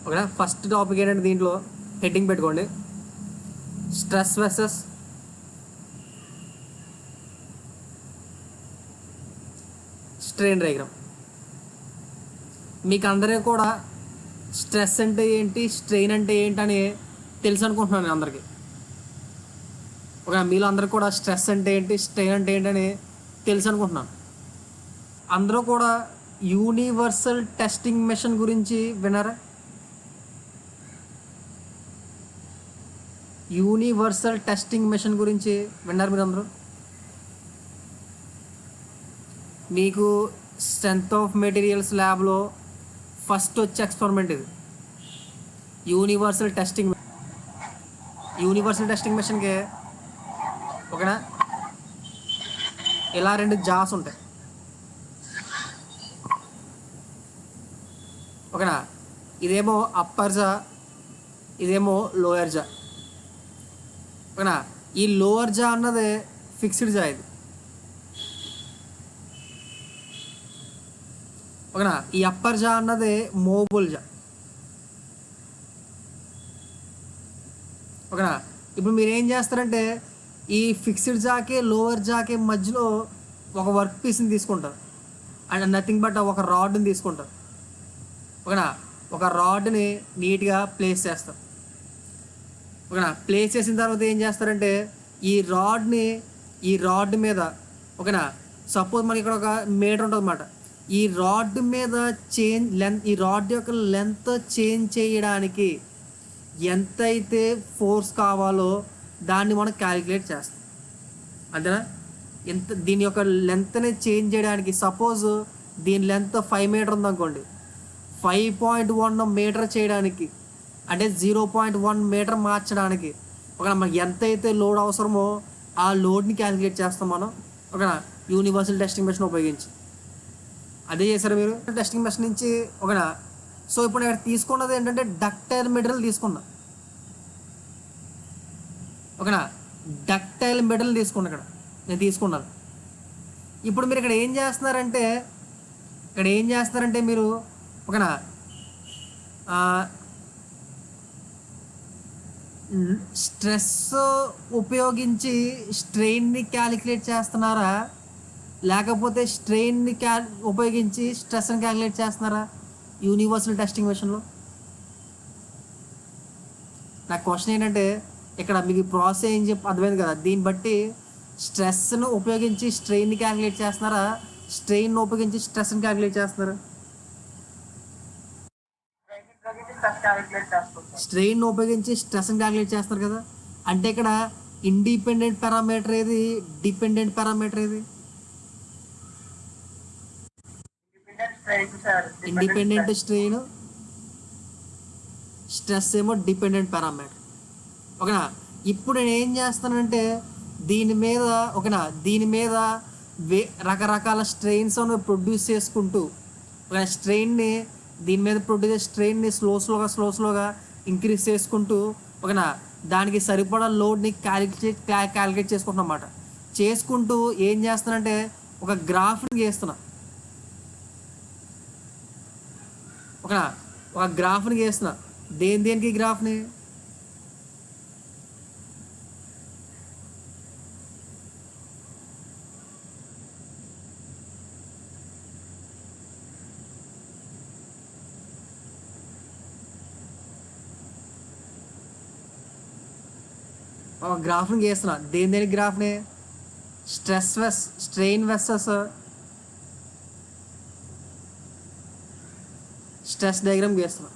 ఓకేనా. First topic ఏంటంటే దీంట్లో హెడ్డింగ్ పెట్టుకోండి, స్ట్రెస్ వర్సెస్ స్ట్రెయిన్ డయాగ్రామ్. మీకు అందరికీ కూడా స్ట్రెస్ అంటే ఏంటి, స్ట్రెయిన్ అంటే ఏంటి అని తెలుసు అనుకుంటున్నాను నేను అందరికీ. ఒక మీలో అందరికీ కూడా స్ట్రెస్ అంటే ఏంటి, స్ట్రెయిన్ అంటే ఏంటని తెలుసు అనుకుంటున్నాను. అందరూ కూడా యూనివర్సల్ టెస్టింగ్ మెషిన్ గురించి విన్నారా? యూనివర్సల్ టెస్టింగ్ మెషిన్ గురించి విన్నారు మీరు అందరూ? మీకు స్ట్రెంత్ ఆఫ్ మెటీరియల్స్ ల్యాబ్లో ఫస్ట్ వచ్చే ఎక్స్పెరిమెంట్ ఇది, యూనివర్సల్ టెస్టింగ్. యూనివర్సల్ టెస్టింగ్ మెషిన్కి ఓకేనా ఇలా రెండు జాస్ ఉంటాయి. ఓకేనా, ఇదేమో అప్పర్ జా, ఇదేమో లోయర్ జా. ఓకేనా, ఈ లోవర్ జా అన్నది ఫిక్స్డ్ జా ఇది. ఓకేనా, ఈ అప్పర్ జా అన్నది మూవబుల్ జా. ఓకేనా, ఇప్పుడు మీరు ఏం చేస్తారంటే ఈ ఫిక్స్డ్ జాకి లోవర్ జాకి మధ్యలో ఒక వర్క్ పీస్ని తీసుకుంటారు, అండ్ నథింగ్ బట్ ఒక రాడ్ని తీసుకుంటారు. ఓకేనా, ఒక రాడ్ని నీట్గా ప్లేస్ చేస్తారు. ఓకేనా, ప్లేస్ చేసిన తర్వాత ఏం చేస్తారంటే ఈ రాడ్ మీద ఓకేనా, సపోజ్ మనకి ఇక్కడ ఒక మీటర్ ఉంటుంది అన్నమాట. ఈ రాడ్ మీద ఈ రాడ్ యొక్క లెంత్ చేంజ్ చేయడానికి ఎంతైతే ఫోర్స్ కావాలో దాన్ని మనం క్యాలిక్యులేట్ చేస్తాం, అంతేనా. దీని యొక్క లెంత్ని చేంజ్ చేయడానికి, సపోజ్ దీని లెంత్ 5 మీటర్ ఉందనుకోండి, 5.1 మీటర్ చేయడానికి అంటే 0.1 మీటర్ మార్చడానికి ఒక మనకి ఎంతైతే లోడ్ అవసరమో ఆ లోడ్ని క్యాలిక్యులేట్ చేస్తాం మనం. ఓకేనా, యూనివర్సల్ టెస్టింగ్ మెషిన్ ఉపయోగించి. అదే చేశారు మీరు టెస్టింగ్ మెషిన్ నుంచి. ఓకేనా, సో ఇప్పుడు నేను తీసుకున్నది ఏంటంటే డక్టైల్ మెటీరియల్ తీసుకున్నా. ఓకేనా, డక్టైల్ మెటీరియల్ తీసుకున్నా ఇక్కడ నేను తీసుకున్నాను. ఇప్పుడు మీరు ఇక్కడ ఏం చేస్తున్నారంటే మీరు ఓకేనా స్ట్రెస్ ఉపయోగించి స్ట్రెయిన్ని క్యాలిక్యులేట్ చేస్తున్నారా, లేకపోతే స్ట్రెయిన్ని ఉపయోగించి స్ట్రెస్ని క్యాలిక్యులేట్ చేస్తున్నారా యూనివర్సల్ టెస్టింగ్ మెషిన్లో? నా క్వశ్చన్ ఏంటంటే ఇక్కడ మీకు ప్రాసెస్ ఏం అర్థమైంది కదా. దీన్ని బట్టి స్ట్రెస్ను ఉపయోగించి స్ట్రెయిన్ని క్యాలిక్యులేట్ చేస్తున్నారా, స్ట్రెయిన్ ఉపయోగించి స్ట్రెస్ని క్యాలిక్యులేట్ చేస్తున్నారా? స్ట్రెయిన్ ఉపయోగించి స్ట్రెస్ని క్యాలిక్యులేట్ చేస్తారు కదా. అంటే ఇక్కడ ఇండిపెండెంట్ పారామీటర్ ఏది, డిపెండెంట్ పారామీటర్ ఏది? ఇండిపెండెంట్ స్ట్రెయిన్, స్ట్రెస్ ఏమో డిపెండెంట్ పారామీటర్. ఓకేనా, ఇప్పుడు నేను ఏం చేస్తానంటే దీని మీద రకరకాల స్ట్రెయిన్స్ ప్రొడ్యూస్ చేసుకుంటూ ఒక స్ట్రెయిన్ని దీని మీద ప్రొడ్యూస్ స్ట్రెయిన్ని స్లోగా ఇంక్రీజ్ చేసుకుంటూ ఓకేనా దానికి సరిపడా లోడ్ని క్యాలిక్యులేట్ చేసుకుంటున్నా అన్నమాట. చేసుకుంటూ ఏం చేస్తానంటే ఒక గ్రాఫ్ని గీస్తున్నా. ఓకేనా, ఒక గ్రాఫ్ని గీస్తున్నా. దేనికి గ్రాఫ్ని? ఒక గ్రాఫ్ని గీస్తున్నా. దేనికి గ్రాఫ్ని? స్ట్రెయిన్ వెస్సెస్ స్ట్రెస్ డయాగ్రామ్ గీస్తున్నా.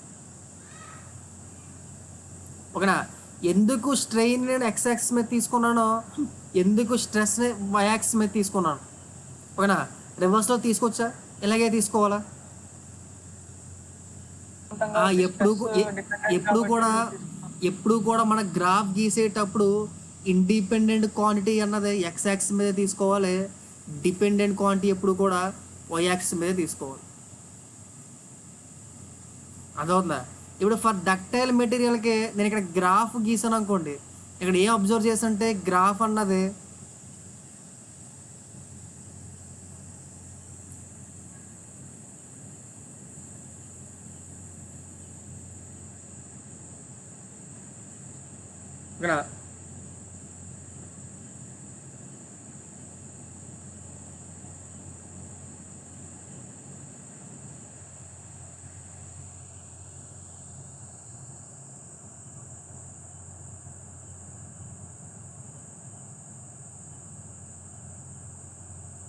ఓకేనా, ఎందుకు స్ట్రెయిన్ నేను ఎక్స్ మీద తీసుకున్నానో, ఎందుకు స్ట్రెస్ని వైయాక్స్ మీద తీసుకున్నాను. ఓకేనా, రివర్స్లో తీసుకోవచ్చా, ఇలాగే తీసుకోవాలా? ఎప్పుడు కూడా మన గ్రాఫ్ గీసేటప్పుడు ఇండిపెండెంట్ క్వాంటిటీ అన్నది ఎక్స్ మీద తీసుకోవాలి, డిపెండెంట్ క్వాంటిటీ ఎప్పుడు కూడా వైయాక్స్ మీద తీసుకోవాలి. అదవుతుందా? ఇప్పుడు ఫర్ డక్టైల్ మెటీరియల్కి నేను ఇక్కడ గ్రాఫ్ గీసాను అనుకోండి, ఇక్కడ ఏం అబ్జర్వ్ చేసంటే గ్రాఫ్ అన్నది ఓకేనా.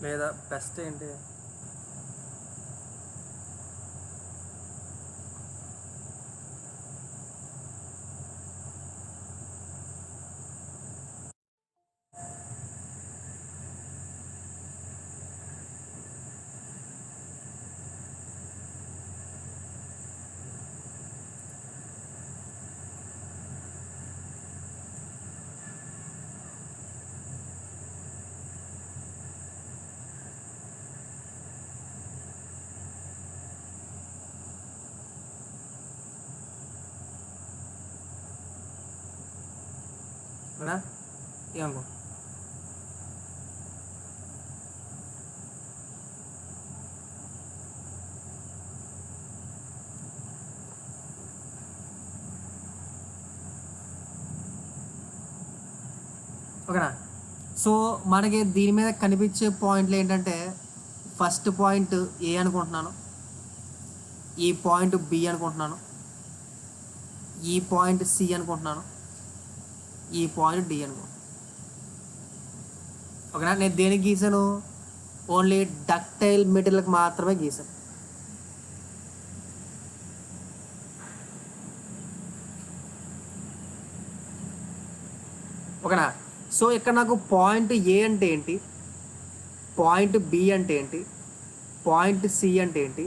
లేదా బెస్ట్ ఏంటి? ఓకేనా, ఏమనుకో. ఓకేనా. సో మనకి దీని మీద కనిపించే పాయింట్లు ఏంటంటే, ఫస్ట్ పాయింట్ ఏ అనుకుంటున్నాను, ఈ పాయింట్ బి అనుకుంటున్నాను, ఈ పాయింట్ సి అనుకుంటున్నాను, ఈ పాయింట్ డి అనుకుంటున్నాను. ఓకేనా. నేను దేనికి గీసాను? ఓన్లీ డక్టైల్ మెటీరియల్కి మాత్రమే గీసాను. ఓకేనా. సో ఇక్కడ నాకు పాయింట్ ఏ అంటే ఏంటి, పాయింట్ బి అంటే ఏంటి, పాయింట్ సి అంటే ఏంటి,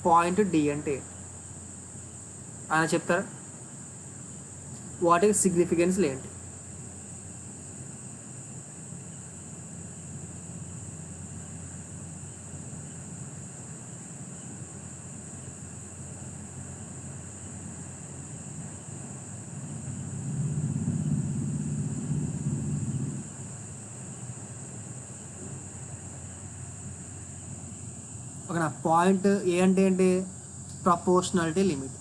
పాయింట్ డి అంటే ఏంటి అని చెప్తారా? వాటి సిగ్నిఫికెన్స్లు ఏంటి? ఓకేనా. పాయింట్ ఏ అంటే ఏంటి? Proportionality limit.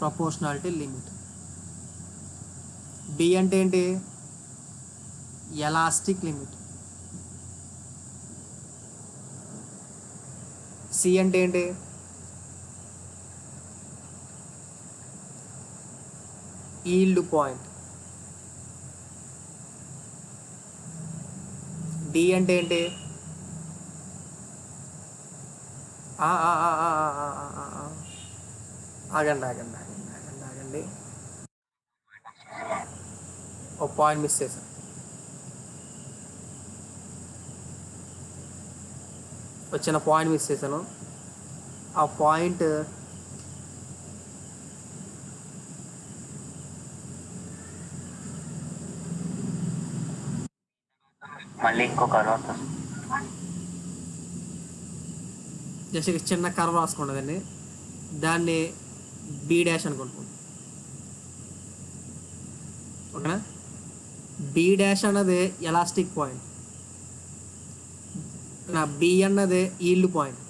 Proportionality limit. D అంటే ఏంటి? Elastic limit. సి అంటే ఏంటి? Yield point. డి అంటే ఏంటి? ఆగండి ఆగండి ఆగండి ఆగండి ఆగండి, ఒక పాయింట్ మిస్ చేశాను. వచ్చిన పాయింట్ మిస్ చేశాను. ఆ పాయింట్ మళ్ళీ ఇంకో కర్వ్ జస్ట్ చిన్న కర్వ్ రాసుకున్నదండి, దాన్ని బి డాష్ అనుకుంటున్నాను. ఓకేనా. బి డాష్ అన్నది ఎలాస్టిక్ పాయింట్, నా బి అన్నది ఈల్డ్ పాయింట్.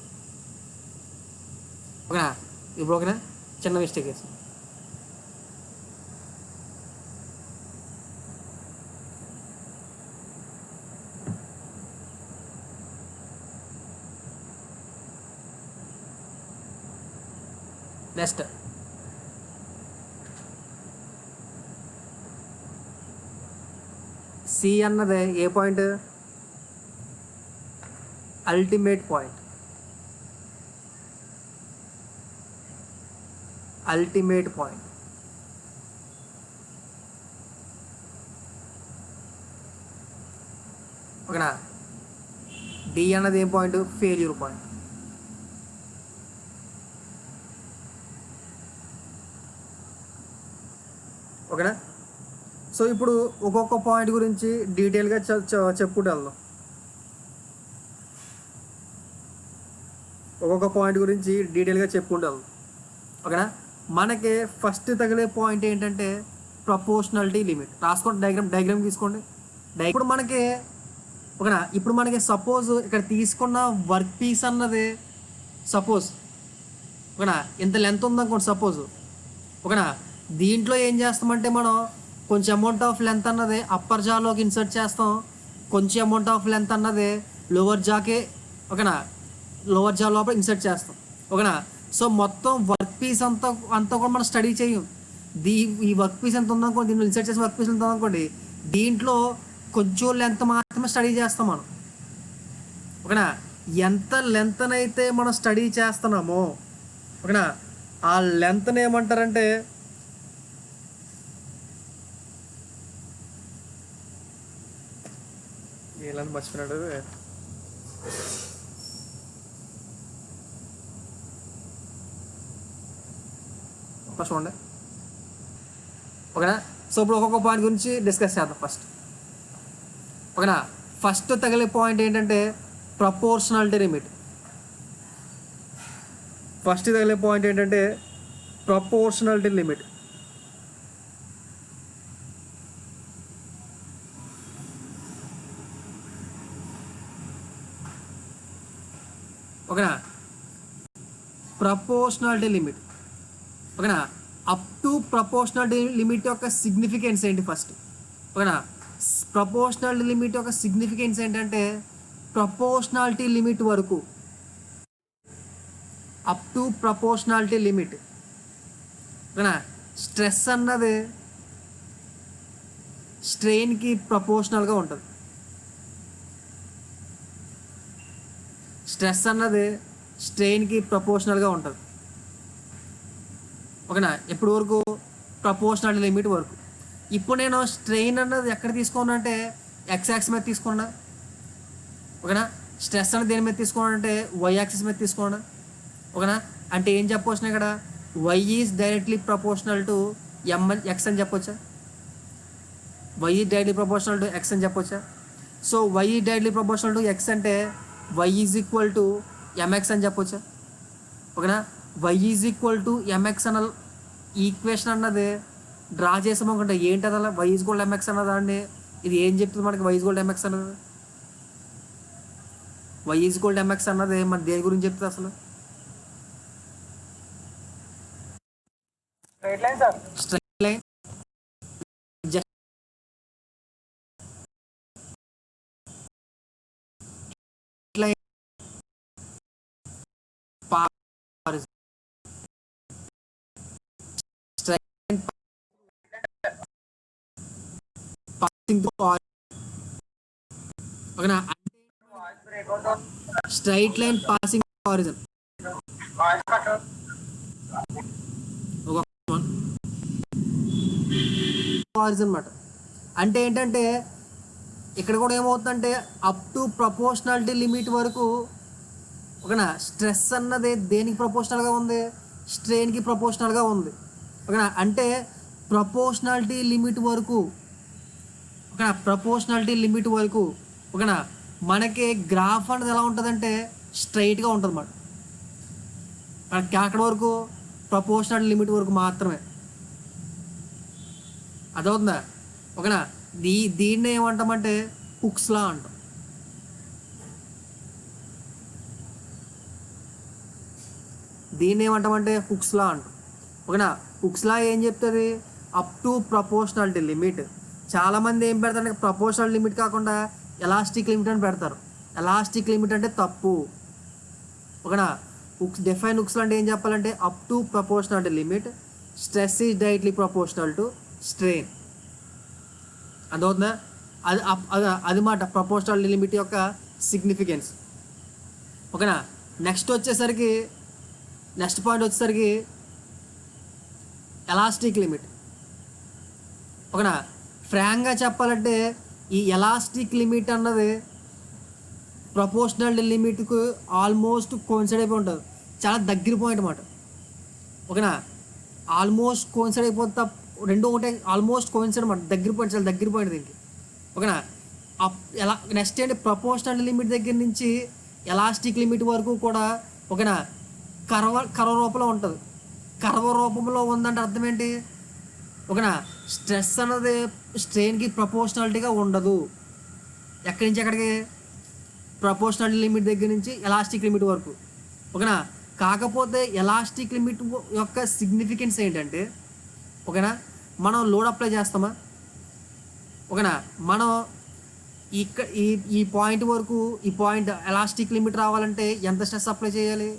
ఓకేనా. ఇప్పుడు ఓకేనా, చిన్న మిస్టేక్ వేసాను. నెక్స్ట్ సి అన్నది ఏ point? Ultimate point. Ultimate point. ఓకేనా. డి అన్నది ఏం పాయింట్? Failure point. ఓకేనా. సో ఇప్పుడు ఒక్కొక్క పాయింట్ గురించి డీటెయిల్గా చెప్పుకుంటూ వెళ్దాం. ఒక్కొక్క పాయింట్ గురించి డీటెయిల్గా చెప్పుకుంటూ వెళ్దాం. ఓకేనా. మనకి ఫస్ట్ తగిలే పాయింట్ ఏంటంటే ప్రపోర్షనాలిటీ లిమిట్. రాసుకోండి, డయాగ్రామ్ తీసుకోండి. ఇప్పుడు మనకి ఓకేనా, ఇప్పుడు మనకి సపోజ్ ఇక్కడ తీసుకున్న వర్క్ పీస్ అన్నది సపోజ్ ఓకేనా, ఇంత లెంత్ ఉందనుకోండి సపోజ్ ఓకేనా. దీంట్లో ఏం చేస్తామంటే మనం కొంచెం అమౌంట్ ఆఫ్ లెంత్ అన్నది అప్పర్ జాలోకి ఇన్సర్ట్ చేస్తాం, కొంచెం అమౌంట్ ఆఫ్ లెంత్ అన్నది లోవర్ జాకే ఓకేనా, లోవర్ జా లోపల ఇన్సర్ట్ చేస్తాం ఓకేనా. సో మొత్తం వర్క్ పీస్ అంతా అంతా కూడా మనం స్టడీ చేయం. ఈ వర్క్ పీస్ ఎంత ఉందనుకోండి, దీంట్లో ఇన్సర్ట్ చేసే వర్క్ పీస్ ఎంత ఉందనుకోండి, దీంట్లో కొంచెం లెంత్ మాత్రమే స్టడీ చేస్తాం మనం ఓకేనా. ఎంత లెంత్నైతే మనం స్టడీ చేస్తున్నామో ఓకేనా, ఆ లెంత్ని ఏమంటారంటే ఎలా మర్చిపోయినాడు చూడండి ఓకేనా. సో ఇప్పుడు ఒక్కొక్క పాయింట్ గురించి డిస్కస్ చేద్దాం ఫస్ట్ ఓకేనా. ఫస్ట్ తగిలే పాయింట్ ఏంటంటే ప్రపోర్షనాలిటీ లిమిట్. ఫస్ట్ తగిలే పాయింట్ ఏంటంటే ప్రపోర్షనాలిటీ లిమిట్. ఓకేనా, ప్రపోర్షనాలిటీ లిమిట్ ఓకేనా. అప్ టు ప్రపోర్షనాలిటీ లిమిట్ యొక్క సిగ్నిఫికెన్స్ ఏంటి ఫస్ట్ ఓకేనా. ప్రపోర్షనాలిటీ లిమిట్ యొక్క సిగ్నిఫికెన్స్ ఏంటంటే ప్రపోర్షనాలిటీ లిమిట్ వరకు, అప్ టు ప్రపోర్షనాలిటీ లిమిట్ ఓకేనా, స్ట్రెస్ అన్నది స్ట్రెయిన్కి ప్రపోర్షనల్గా ఉంటుంది. స్ట్రెస్ అన్నది స్ట్రెయిన్కి ప్రపోర్షనల్గా ఉంటుంది ఓకేనా. ఎప్పటి వరకు, ప్రపోర్షనాలిటీ లిమిట్ వరకు. ఇప్పుడు నేను స్ట్రెయిన్ అన్నది ఎక్కడ తీసుకున్నా అంటే ఎక్స్ యాక్సిస్ మీద తీసుకున్నా ఓకేనా. స్ట్రెస్ అనేది దేని మీద తీసుకున్నా అంటే వై యాక్సిస్ మీద తీసుకున్నా ఓకేనా. అంటే ఏం చెప్పవచ్చు ఇక్కడ, Y is directly proportional to X అని చెప్పొచ్చా, Y is directly proportional to X అని చెప్పొచ్చా. So Y is directly proportional to X అంటే Y is equal to MX అని చెప్పొచ్చా ఓకేనా. Y is equal to MX అన్న ఈక్వేషన్ అన్నది డ్రా చేసాము అనుకుంటే ఏంటి అలా వై ఈజ్ ఈక్వల్ ఎంఎక్స్ అన్నది అండి. ఇది ఏం చెప్తుంది మనకి వై ఈజ్ ఈక్వల్ ఎంఎక్స్ అన్నది, వై ఈజ్ ఈక్వల్ ఎంఎక్స్ అన్నది మన దేని గురించి చెప్తుంది అసలు. స్ట్రైట్ లైన్ ఓకేనా. Straight line passing horizon horizon అన్నమాట. అంటే ఏంటంటే ఇక్కడ కూడా ఏమవుతుందంటే అప్ టు ప్రపోర్షనాలిటీ లిమిట్ వరకు ఓకేనా, స్ట్రెస్ అన్నది దేనికి ప్రపోర్షనల్గా ఉంది, స్ట్రెయిన్కి ప్రపోర్షనల్గా ఉంది ఓకేనా. అంటే ప్రపోర్షనాలిటీ లిమిట్ వరకు ఓకేనా, ప్రపోర్షనాలిటీ లిమిట్ వరకు ఓకేనా మనకి గ్రాఫ్ అనేది ఎలా ఉంటుందంటే స్ట్రైట్గా ఉంటుంది అన్నమాట. మనకి అక్కడ వరకు ప్రపోర్షనాలిటీ లిమిట్ వరకు మాత్రమే, అదవుతుందా ఓకేనా. దీన్ని ఏమంటామంటే హుక్స్ లా అంటాం. దీన్ని ఏమంటామంటే హుక్స్ లా అంటాం ఓకేనా. హుక్స్ లా ఏం చెప్తుంది, అప్ టు ప్రపోర్షనాలిటీ లిమిట్. చాలామంది ఏం పెడతారంటే ప్రపోర్షనల్ లిమిట్ కాకుండా ఎలాస్టిక్ లిమిట్ అని పెడతారు. ఎలాస్టిక్ లిమిట్ అంటే తప్పు ఓకేనా. హుక్స్ డిఫైన్ హుక్స్ అంటే ఏం చెప్పాలంటే up to proportionality limit, stress is directly proportional to strain. అదవుతుందా, అది మాట ప్రపోర్షనాలిటీ లిమిట్ యొక్క సిగ్నిఫికెన్స్ ఓకేనా. నెక్స్ట్ పాయింట్ వచ్చేసరికి ఎలాస్టిక్ లిమిట్ ఓకేనా. ఫ్రాంక్గా చెప్పాలంటే ఈ ఎలాస్టిక్ లిమిట్ అన్నది ప్రపోర్షనాలిటీ లిమిట్కు ఆల్మోస్ట్ కోయిన్సైడ్ అయిపోయి ఉంటుంది, చాలా దగ్గర పాయింట్ అన్నమాట ఓకేనా. ఆల్మోస్ట్ కోయిన్సైడ్ అయిపోతే రెండు ఒకటే, ఆల్మోస్ట్ కోయిన్సైడ్ అన్నమాట, దగ్గర పాయింట్, చాలా దగ్గర పాయింట్ దీనికి ఓకేనా. ఎలా నెక్స్ట్ ఏంటి, ప్రపోర్షనాలిటీ లిమిట్ దగ్గర నుంచి ఎలాస్టిక్ లిమిట్ వరకు కూడా ఓకేనా కర్వ రూపంలో ఉంటుంది. కర్వ రూపంలో ఉందంటే అర్థం ఏంటి ఓకేనా, స్ట్రెస్ అన్నది స్ట్రెయిన్కి ప్రపోర్షనాలిటీగా ఉండదు. ఎక్కడి నుంచి ఎక్కడికి, ప్రపోర్షనాలిటీ లిమిట్ దగ్గర నుంచి ఎలాస్టిక్ లిమిట్ వరకు ఓకేనా. కాకపోతే ఎలాస్టిక్ లిమిట్ యొక్క సిగ్నిఫికెన్స్ ఏంటంటే, ఓకేనా, మనం లోడ్ అప్లై చేస్తామా, ఓకేనా, మనం ఈ ఈ పాయింట్ వరకు, ఈ పాయింట్ ఎలాస్టిక్ లిమిట్ రావాలంటే ఎంత స్ట్రెస్ అప్లై చేయాలి,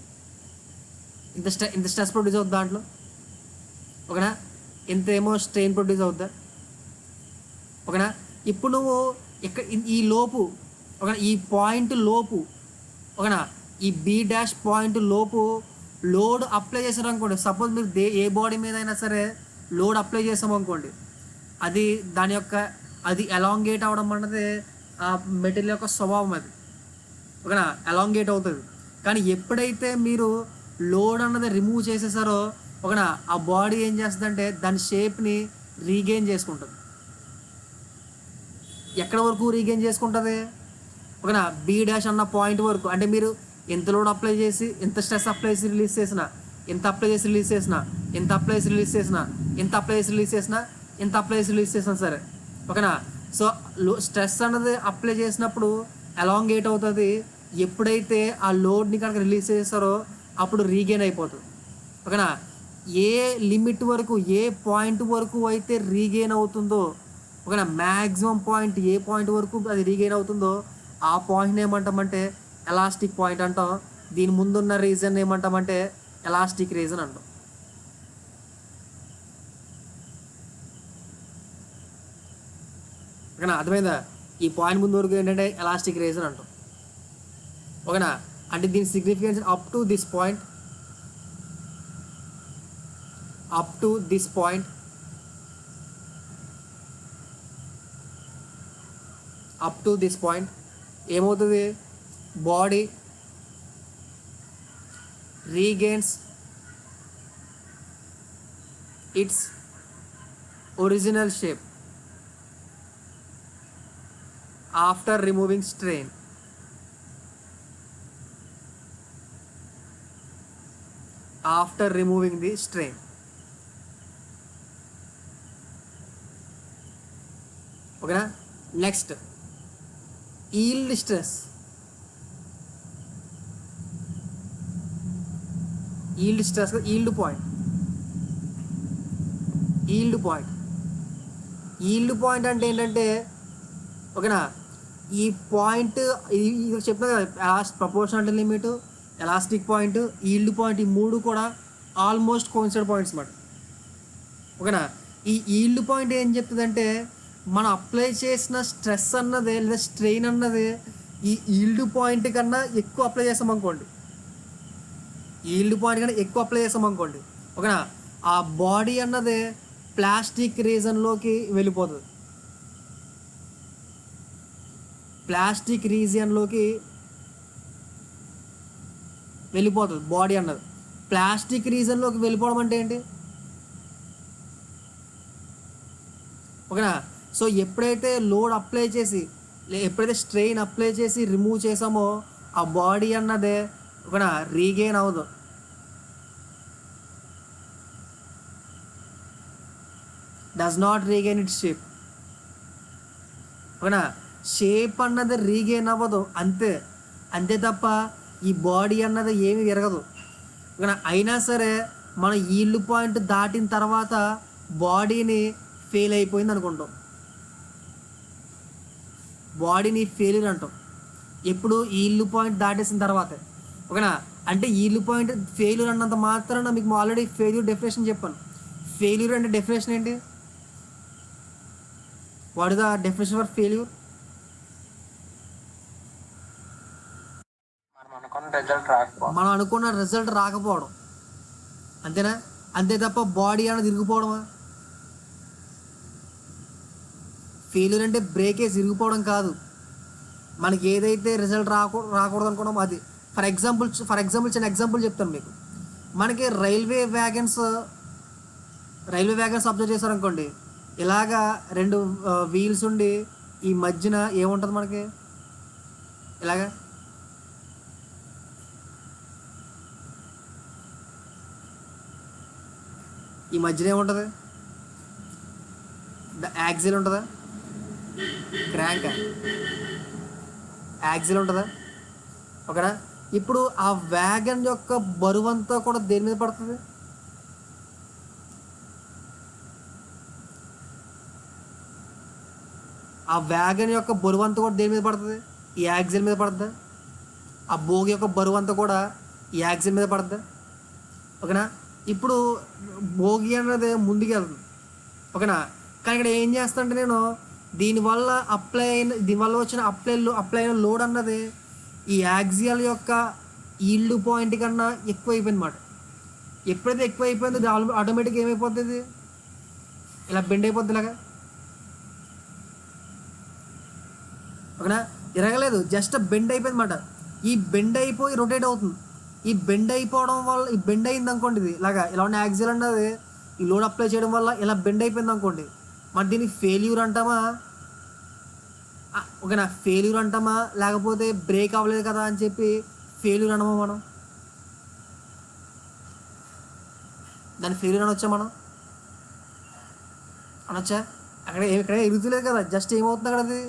ఇంత స్ట్రెస్ ప్రొడ్యూస్ అవుద్ది దాంట్లో, ఓకేనా, ఇంతేమో స్ట్రెయిన్ ప్రొడ్యూస్ అవుద్దా, ఓకేనా. ఇప్పుడు నువ్వు ఇక్కడ ఈ లోపు, ఓకేనా, ఈ పాయింట్ లోపు, ఓకేనా, ఈ బి డాష్ పాయింట్ లోపు లోడ్ అప్లై చేశారు అనుకోండి. సపోజ్ మీరు ఏ బాడీ మీద అయినా సరే లోడ్ అప్లై చేసాం అనుకోండి, అది దాని యొక్క అది ఎలాంగేట్ అవ్వడం అన్నది ఆ మెటీరియల్ యొక్క స్వభావం అది, ఓకేనా, ఎలాంగేట్ అవుతుంది. కానీ ఎప్పుడైతే మీరు లోడ్ అన్నది రిమూవ్ చేసేసారో, ఓకేనా, ఆ బాడీ ఏం చేస్తుందంటే దాని షేప్ని రీగెయిన్ చేసుకుంటుంది. ఎక్కడ వరకు రీగెయిన్ చేసుకుంటుంది, ఓకేనా, బి డాష్ అన్న పాయింట్ వరకు. అంటే మీరు ఎంత లోడ్ అప్లై చేసి, ఎంత స్ట్రెస్ అప్లై చేసి రిలీజ్ చేసినా, ఎంత అప్లై చేసి రిలీజ్ చేసినా, ఎంత అప్లై చేసి రిలీజ్ చేసినా, ఎంత అప్లై చేసి రిలీజ్ చేసినా, ఎంత అప్లై చేసి రిలీజ్ చేసినా సరే, ఓకేనా. సో స్ట్రెస్ అన్నది అప్లై చేసినప్పుడు ఎలాంగేట్ అవుతుంది. ఎప్పుడైతే ఆ లోడ్ని కనుక రిలీజ్ చేస్తారో అప్పుడు రీగెయిన్ అయిపోతుంది, ఓకేనా. ఏ లిమిట్ వరకు, ఏ పాయింట్ వరకు అయితే రీగెయిన్ అవుతుందో, ఓకేనా, మ్యాక్సిమం పాయింట్ ఏ పాయింట్ వరకు అది రీగెయిన్ అవుతుందో ఆ పాయింట్ని ఏమంటామంటే ఎలాస్టిక్ పాయింట్ అంటాం. దీని ముందున్న రీజన్ ఏమంటామంటే ఎలాస్టిక్ రీజన్ అంటాం, ఓకేనా. అర్థమైందా? ఈ పాయింట్ ముందు వరకు ఏంటంటే ఎలాస్టిక్ రీజన్ అంటాం, ఓకేనా. అంటే దీని significance up to this point, up to this point, up to this point ఏమవుతుంది, body regains its original shape after removing strain. After removing the strain, ఓకేనా. Next yield stress. Yield stress, yield point, yield point. Yield point అంటే ఏంటంటే, ఓకేనా, ఈ point ఇది చెప్పిన కదా, proportionality limit, elastic point, yield point, ఈ మూడు కూడా ఆల్మోస్ట్ కోయిన్సైడ్ పాయింట్స్ అన్నమాట, ఓకేనా. ఈ ఈల్డ్ పాయింట్ ఏం చెప్తుందంటే, మనం అప్లై చేసిన స్ట్రెస్ అన్నది లేదా స్ట్రెయిన్ అన్నది ఈ ఈల్డ్ పాయింట్ కన్నా ఎక్కువ అప్లై చేస్తాం అనుకోండి, ఈల్డ్ పాయింట్ కన్నా ఎక్కువ అప్లై చేస్తాం అనుకోండి, ఓకేనా, ఆ బాడీ అన్నది ప్లాస్టిక్ రీజన్లోకి వెళ్ళిపోతుంది. ప్లాస్టిక్ రీజియన్లోకి వెళ్ళిపోతుంది బాడీ అన్నది. ప్లాస్టిక్ రీజన్లోకి వెళ్ళిపోవడం అంటే ఏంటి, ఓకేనా. సో ఎప్పుడైతే లోడ్ అప్లై చేసి, ఎప్పుడైతే స్ట్రెయిన్ అప్లై చేసి రిమూవ్ చేసామో ఆ బాడీ అన్నదే, ఓకేనా, రీగెయిన్ అవ్వదు, does not regain it's shape, ఓకేనా. షేప్ అన్నది రీగెయిన్ అవ్వదు, అంతే అంతే తప్ప ఈ బాడీ అన్నది ఏమి విరగదు, ఓకేనా. అయినా సరే మనం ఈల్డ్ పాయింట్ దాటిన తర్వాత బాడీని ఫెయిల్ అయిపోయింది అనుకుంటాం, బాడీని ఫెయిల్యూర్ అంటాం. ఎప్పుడు ఈల్డ్ పాయింట్ దాటేసిన తర్వాతే, ఓకేనా. అంటే ఈల్డ్ పాయింట్ ఫెయిల్యూర్ అన్నంత మాత్రాన మీకు ఆల్రెడీ ఫెయిల్యూర్ డెఫినేషన్ చెప్పాను. ఫెయిల్యూర్ అంటే డెఫినేషన్ ఏంటి, what is the definition for failure? మనం అనుకున్న రిజల్ట్ రాకపోవడం, అంతేనా. అంతే తప్ప బాడీ అన్నది ఇరిగిపోవడమా? ఫెయిల్యూర్ అంటే బ్రేకేజ్ ఇరిగిపోవడం కాదు, మనకి ఏదైతే రిజల్ట్ రాకూడదు అనుకోవడం అది. ఫర్ ఎగ్జాంపుల్ చిన్న ఎగ్జాంపుల్ చెప్తాను మీకు. మనకి రైల్వే వ్యాగన్స్ అబ్జర్వ్ చేశారనుకోండి, ఇలాగా రెండు వీల్స్ ఉండి ఈ మధ్యన ఏముంటుంది మనకి, ఇలాగా ఈ మధ్యన ఏముంటుంది, యాక్సిల్ ఉంటుందా, క్రాంక్ యాక్సిల్ ఉంటుందా, ఓకేనా. ఇప్పుడు ఆ వ్యాగన్ యొక్క బరువంతా కూడా దేని మీద పడుతుంది? ఆ వ్యాగన్ యొక్క బరువంతా కూడా దేని మీద పడుతుంది? ఈ యాక్సిల్ మీద పడుతుందా? ఆ బోగి యొక్క బరువంతా కూడా ఈ యాక్సిల్ మీద పడుతుందా? ఓకేనా? ఇప్పుడు భోగి అన్నది ముందుకు వెళ్తుంది. ఓకేనా? కానీ ఇక్కడ ఏం చేస్తానంటే నేను దీనివల్ల వచ్చిన అప్లై అయిన లోడ్ అన్నది ఈ యాక్సియల్ యొక్క ఈల్డ్ పాయింట్ కన్నా ఎక్కువ అయిపోయింది అన్నమాట. ఎప్పుడైతే ఎక్కువ అయిపోయిందో ఇది ఆటోమేటిక్గా ఏమైపోతుంది? ఇలా బెండ్ అయిపోద్ది ఇలాగా. ఓకేనా? ఇరగలేదు, జస్ట్ బెండ్ అయిపోయింది అన్నమాట. ఈ బెండ్ అయిపోయి రొటేట్ అవుతుంది. ఈ బెండ్ అయిపోవడం వల్ల ఈ బెండ్ అయింది అనుకోండి, ఇది ఇలా ఉన్న యాక్సిల్ అన్నది ఈ లోడ్ అప్లై చేయడం వల్ల ఇలా బెండ్ అయిపోయింది అనుకోండి, మరి దీన్ని ఫెయిల్యూర్ అంటామా? ఓకేనా? ఫెయిల్యూర్ అంటామా, లేకపోతే బ్రేక్ అవ్వలేదు కదా అని చెప్పి ఫెయిల్యూర్ అనమా? మనం దాన్ని ఫెయిల్యూర్ అనొచ్చా? మనం అనొచ్చా? ఇక్కడ ఎరుగుతలేదు కదా, జస్ట్ ఏమవుతుంది అక్కడ? అది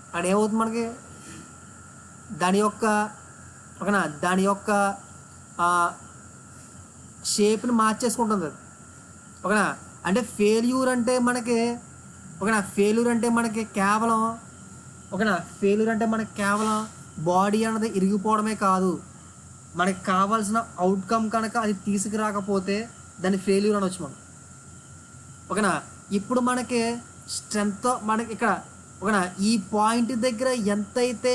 అక్కడ ఏమవుతుంది మనకి? దాని యొక్క షేప్ని మార్చేసుకుంటుంది అది. ఓకేనా? అంటే ఫెయిల్యూర్ అంటే మనకి కేవలం బాడీ అన్నది ఇరిగిపోవడమే కాదు, మనకి కావాల్సిన అవుట్కమ్ కనుక అది తీసుకురాకపోతే దాన్ని ఫెయిల్యూర్ అనొచ్చు మనం. ఓకేనా? ఇప్పుడు మనకి ఇక్కడ ఓకేనా, ఈ పాయింట్ దగ్గర ఎంతైతే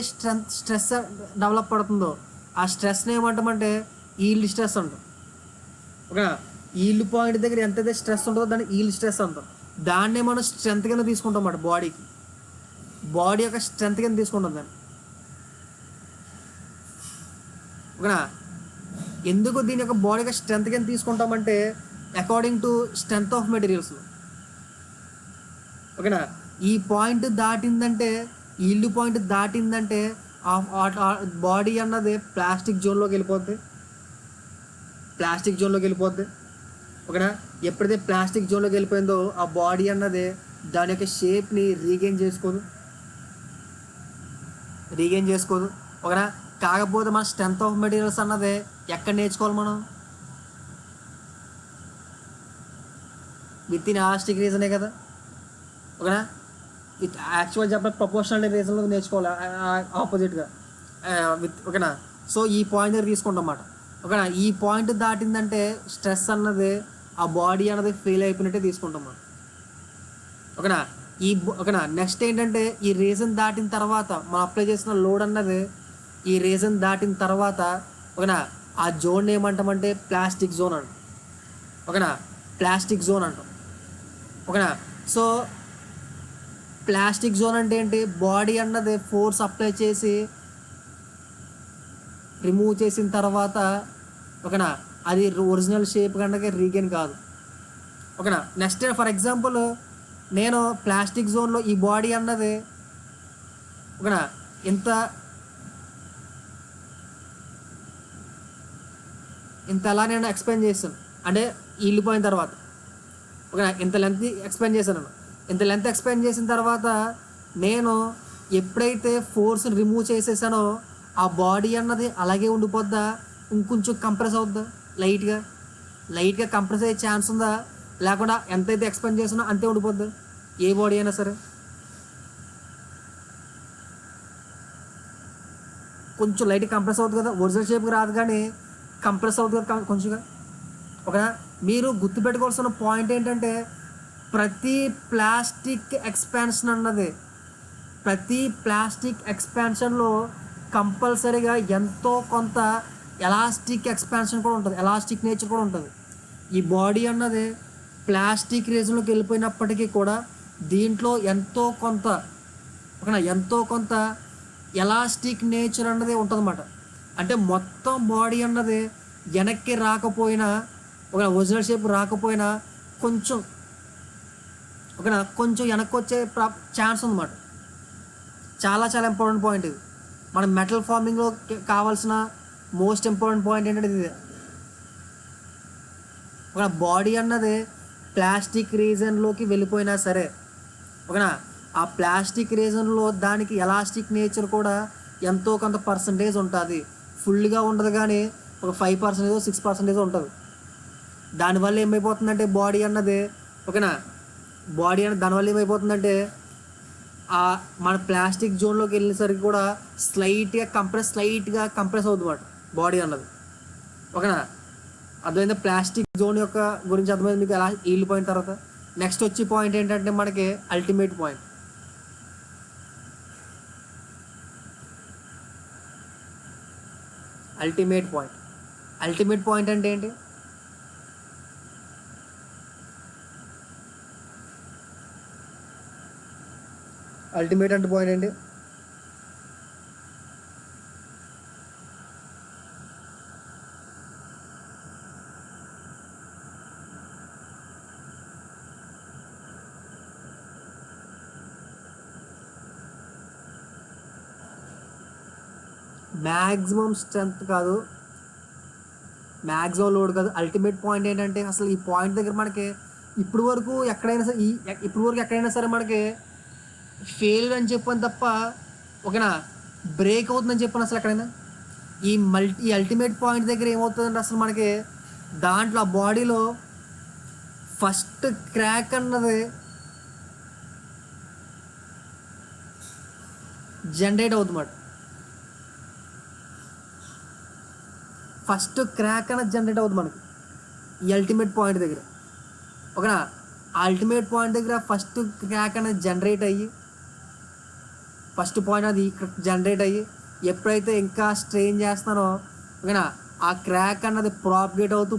స్ట్రెస్ డెవలప్ పడుతుందో ఆ స్ట్రెస్ని ఏమంటామంటే ఈల్డ్ స్ట్రెస్ అంటాం. ఓకేనా? ఈల్డ్ పాయింట్ దగ్గర ఎంతైతే స్ట్రెస్ ఉంటుందో దాన్ని ఈల్డ్ స్ట్రెస్ అంటాం. దాన్నే మనం స్ట్రెంత్ కింద తీసుకుంటాం అన్నమాట. బాడీ యొక్క స్ట్రెంత్ కింద తీసుకుంటాం దాన్ని. ఓకేనా? ఎందుకు దీని యొక్క బాడీ యొక్క స్ట్రెంత్ కింద తీసుకుంటామంటే according to strength of materials. ఓకేనా? ఈ పాయింట్ దాటిందంటే, ఈల్డ్ పాయింట్ దాటిందంటే బాడీ అన్నది ప్లాస్టిక్ జోన్లోకి వెళ్ళిపోద్ది. ఓకేనా? ఎప్పుడైతే ప్లాస్టిక్ జోన్లోకి వెళ్ళిపోయిందో ఆ బాడీ అన్నది దాని యొక్క షేప్ని రీగెయిన్ చేసుకోదు. ఓకేనా? కాకపోతే మన స్ట్రెంత్ ఆఫ్ మెటీరియల్స్ అన్నది ఎక్కడ నేర్చుకోవాలి మనం? విత్ ఇన్ ఎలాస్టిక్ రీజనే కదా. ఓకేనా? యాక్చువల్ చెప్పిన ప్రపోర్షనల్ రీజన్లో నేర్చుకోవాలి ఆపోజిట్గా ఓకేనా? సో ఈ పాయింట్ దగ్గర తీసుకుంటాం అన్నమాట. ఓకేనా? ఈ పాయింట్ దాటిందంటే స్ట్రెస్ అన్నది ఆ బాడీ అన్నది ఫెయిల్ అయిపోయినట్టే తీసుకుంటాం మనం. ఓకేనా? ఓకేనా? నెక్స్ట్ ఏంటంటే ఈ రీజన్ దాటిన తర్వాత మనం అప్లై చేసిన లోడ్ అన్నది ఈ రీజన్ దాటిన తర్వాత ఓకేనా ఆ జోన్ ఏమంటామంటే ప్లాస్టిక్ జోన్ అంటాం. ఓకేనా? ఓకేనా? సో ప్లాస్టిక్ జోన్ అంటే ఏంటి? బాడీ అన్నది ఫోర్స్ అప్లై చేసి రిమూవ్ చేసిన తర్వాత ఓకేనా అది ఒరిజినల్ షేప్ కనుక రీగెయిన్ కాదు. ఓకేనా? నెక్స్ట్ ఫర్ ఎగ్జాంపుల్ నేను ప్లాస్టిక్ జోన్లో ఈ బాడీ అన్నది ఓకేనా ఇంత ఎలా నేను ఎక్స్ప్లెయిన్ చేస్తాను అంటే వెళ్ళిపోయిన తర్వాత ఓకేనా ఇంత లెంత్ ఎక్స్ప్లెయిన్ చేసిన తర్వాత నేను ఎప్పుడైతే ఫోర్స్ని రిమూవ్ చేసేసానో ఆ బాడీ అన్నది అలాగే ఉండిపోద్దా, ఇంకొంచెం కంప్రెస్ అవుద్దా, లైట్గా కంప్రెస్ అయ్యే ఛాన్స్ ఉందా, లేకుండా ఎంతైతే ఎక్స్ప్లెయిన్ చేసినా అంతే ఉండిపోద్దా? ఏ బాడీ అయినా సరే కొంచెం లైట్గా కంప్రెస్ అవుతుంది కదా, ఒరిజినల్ షేప్కి రాదు కానీ కంప్రెస్ అవుతుంది కదా కొంచెంగా. ఓకేనా? మీరు గుర్తుపెట్టుకోవాల్సిన పాయింట్ ఏంటంటే ప్రతి ప్లాస్టిక్ ఎక్స్పాన్షన్లో కంపల్సరీగా ఎంతో కొంత ఎలాస్టిక్ ఎక్స్పాన్షన్ కూడా ఉంటుంది, ఎలాస్టిక్ నేచర్ కూడా ఉంటుంది. ఈ బాడీ అన్నది ప్లాస్టిక్ రీజన్లోకి వెళ్ళిపోయినప్పటికీ కూడా దీంట్లో ఎంతో కొంత ఎలాస్టిక్ నేచర్ అన్నది ఉంటుంది అన్నమాట. అంటే మొత్తం బాడీ అన్నది వెనక్కి రాకపోయినా ఒక ఒరిజినల్ షేప్ రాకపోయినా కొంచెం వెనక్కి వచ్చే ఛాన్స్ ఉందన్నమాట. చాలా ఇంపార్టెంట్ పాయింట్ ఇది. మన మెటల్ ఫార్మింగ్లో కావాల్సిన మోస్ట్ ఇంపార్టెంట్ పాయింట్ ఏంటంటే ఇది. ఒక బాడీ అన్నది ప్లాస్టిక్ రీజన్లోకి వెళ్ళిపోయినా సరే ఓకేనా ఆ ప్లాస్టిక్ రీజన్లో దానికి ఎలాస్టిక్ నేచర్ కూడా ఎంతో కొంత పర్సంటేజ్ ఉంటుంది, ఫుల్గా ఉండదు కానీ ఒక 5% 6% ఉంటుంది. దానివల్ల ఏమైపోతుందంటే బాడీ అన్నది ఓకేనా, బాడీ అన్నది దానివల్ల ఏమైపోతుందంటే మన ప్లాస్టిక్ జోన్లోకి వెళ్ళేసరికి కూడా స్లైట్గా కంప్రెస్ అవుతుంది అన్నమాట బాడీ అన్నది. ఓకేనా, అర్థమైందా ప్లాస్టిక్ జోన్ యొక్క గురించి అర్థమైంది మీకు ఎలా వెళ్ళిపోయిన తర్వాత. నెక్స్ట్ వచ్చి పాయింట్ ఏంటంటే మనకి అల్టిమేట్ పాయింట్. అల్టిమేట్ పాయింట్ అంటే ఏంటి? అల్టిమేట్ అంటే పాయింట్ ఏంటి? మ్యాక్సిమం స్ట్రెంత్ కాదు, మ్యాక్సిమం లోడ్ కాదు. అల్టిమేట్ పాయింట్ ఏంటంటే అసలు ఈ పాయింట్ దగ్గర మనకి ఇప్పుడు వరకు ఎక్కడైనా సరే మనకి ఫెయిల్యూర్ అని చెప్పని తప్ప ఓకేనా, బ్రేక్ అవుతుందని చెప్పాను అసలు ఎక్కడైనా. ఈ అల్టిమేట్ పాయింట్ దగ్గర ఏమవుతుందంటే అసలు మనకి దాంట్లో ఆ బాడీలో ఫస్ట్ క్రాక్ అన్నది జనరేట్ అవుతుంది. ఫస్ట్ క్రాక్ అనేది జనరేట్ అవుతుంది మనకి ఈ అల్టిమేట్ పాయింట్ దగ్గర. ఓకేనా, ఆ అల్టిమేట్ పాయింట్ దగ్గర ఫస్ట్ క్రాక్ అనేది జనరేట్ అయ్యి ఎప్పుడైతే ఇంకా స్ట్రెయిన్ చేస్తున్నానో ఓకేనా, ఆ క్రాక్ అన్నది ప్రాపగేట్ అవుతూ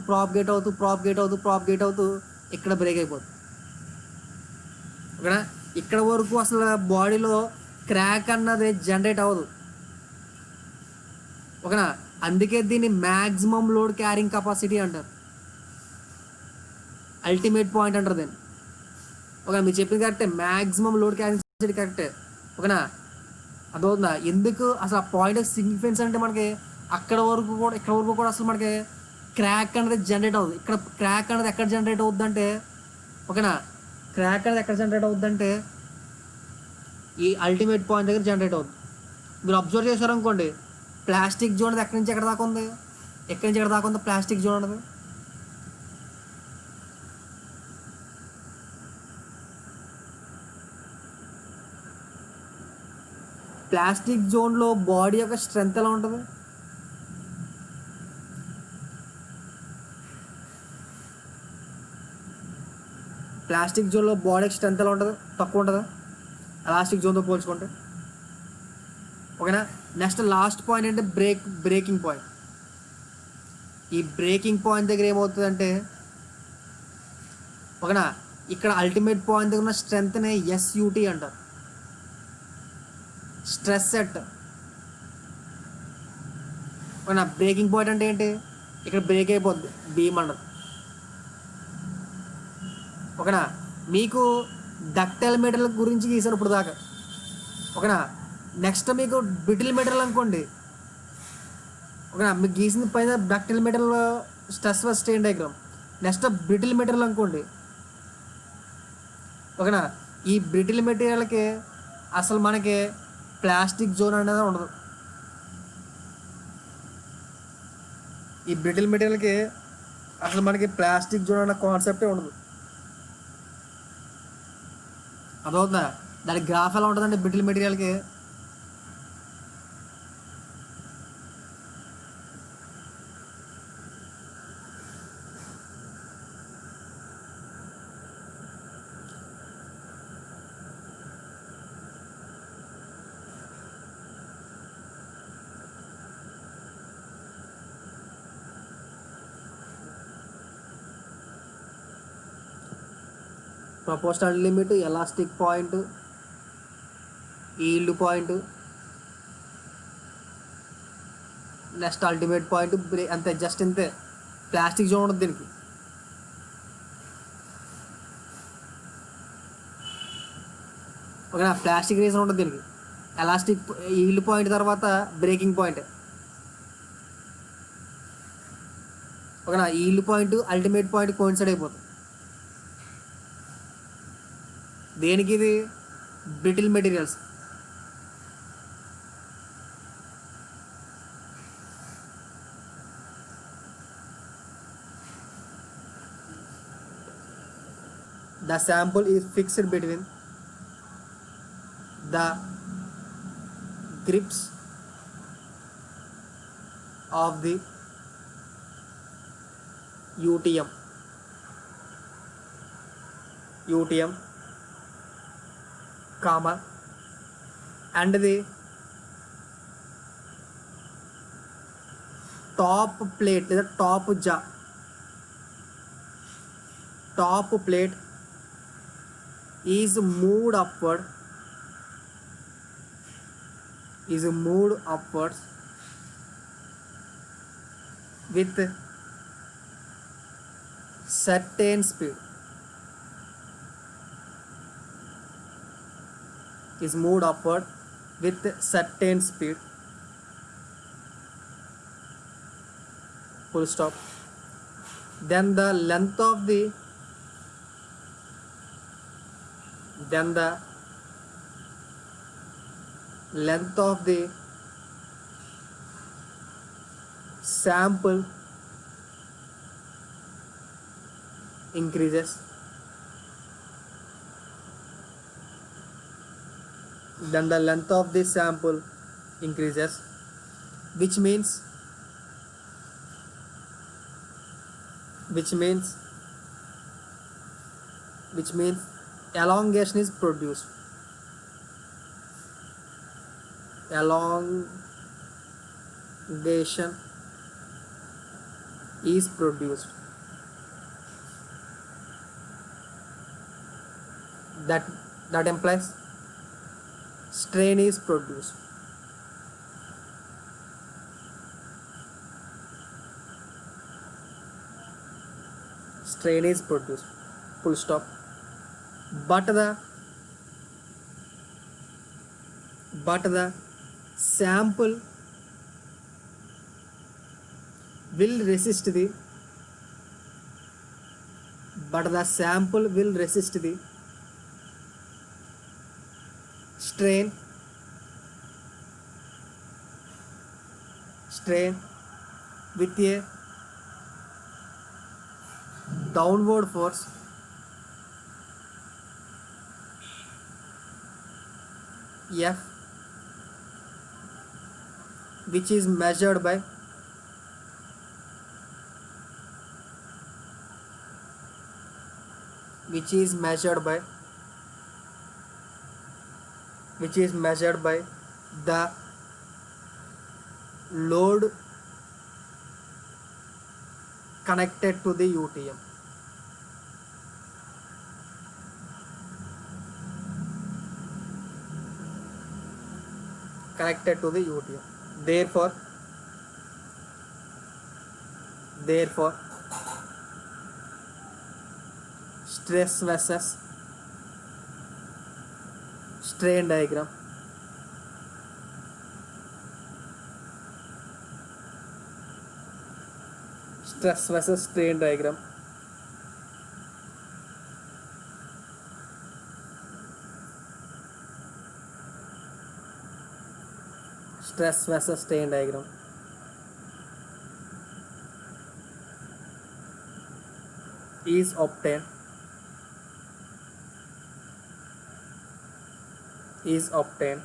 ఇక్కడ బ్రేక్ అయిపోతుంది. ఓకేనా, ఇక్కడ వరకు అసలు బాడీలో క్రాక్ అన్నది జనరేట్ అవ్వదు. ఓకేనా, అందుకే దీన్ని మ్యాక్సిమం లోడ్ క్యారింగ్ కెపాసిటీ అంటారు, అల్టిమేట్ పాయింట్ అంటారు దీన్ని. ఓకే, మీరు చెప్పింది కరెక్టే, మ్యాక్సిమం లోడ్ క్యారింగ్ కెపాసిటీ కరెక్టే. ఓకేనా, అదవుతుందా? ఎందుకు అసలు ఆ పాయింట్ ఆఫ్ సిగ్నిఫికెన్స్ అంటే మనకి ఇక్కడ వరకు కూడా అసలు మనకి క్రాక్ అనేది జనరేట్ అవుతుంది. ఇక్కడ క్రాక్ అనేది ఎక్కడ జనరేట్ అవుద్ది అంటే ఓకేనా, ఈ అల్టిమేట్ పాయింట్ దగ్గర జనరేట్ అవుతుంది. మీరు అబ్జర్వ్ చేశారనుకోండి, ప్లాస్టిక్ జోన్ అది ఎక్కడి నుంచి ఎక్కడ దాకా ఉంది ప్లాస్టిక్ జోన్ అనేది. ప్లాస్టిక్ జోన్లో బాడీ యొక్క స్ట్రెంత్ ఎలా ఉంటుంది? ప్లాస్టిక్ జోన్లో బాడీ స్ట్రెంత్ ఎలా ఉంటుంది? తక్కువ ఉంటుందా ఎలాస్టిక్ జోన్తో పోల్చుకుంటే? ఓకేనా, నెక్స్ట్ లాస్ట్ పాయింట్ అంటే బ్రేకింగ్ పాయింట్. ఈ బ్రేకింగ్ పాయింట్ దగ్గర ఏమవుతుందంటే ఓకేనా, ఇక్కడ అల్టిమేట్ పాయింట్ దగ్గర ఉన్న స్ట్రెంత్ని SUT అంటారు, స్ట్రెస్ సెట్. ఓకేనా, బ్రేకింగ్ పాయింట్ అంటే ఏంటి? ఇక్కడ బ్రేక్ అయిపోద్ది బీమ్ అన్నది. ఓకేనా, మీకు డక్టైల్ మెటీరియల్ గురించి గీసాను ఇప్పుడు దాకా. ఓకేనా, నెక్స్ట్ మీకు బ్రిటిల్ మెటీరియల్ అనుకోండి. ఓకేనా, మీకు గీసిన పైన ductile material stress versus strain diagram. Next brittle material అనుకోండి. ఓకేనా, ఈ బ్రిటిల్ మెటీరియల్కి అసలు మనకి ప్లాస్టిక్ జోన్ అనేది ఉండదు. ఈ బ్రిటిల్ మెటీరియల్కి అసలు మనకి ప్లాస్టిక్ జోన్ అనే కాన్సెప్టే ఉండదు. అదవుతుందా? దాని గ్రాఫ్ ఎలా ఉంటుందంటే బ్రిటిల్ మెటీరియల్కి proportional limit, elastic point, yield point, next ultimate point, అంతే, జస్ట్ ఇంతే. ప్లాస్టిక్ జోన్ ఉండదు దీనికి. ఓకేనా, ప్లాస్టిక్ రీజన్ ఉండదు దీనికి. ఎలాస్టిక్ ఈల్డ్ పాయింట్ తర్వాత బ్రేకింగ్ పాయింట్. ఓకేనా, yield point ultimate point coincide అయిపోతుంది. దేనికి? ఇది brittle materials. The sample is fixed between the grips of the UTM comma and the top plate, the top plate is moved upwards with certain speed, is moved upward with certain speed, full stop. Then the length of the sample increases. Then the length of the sample increases, which means elongation is produced. That implies strain is produced. Full stop. But the sample will resist the strain with a downward force F, which is measured by the load connected to the UTM. Therefore, stress versus strain diagram is obtained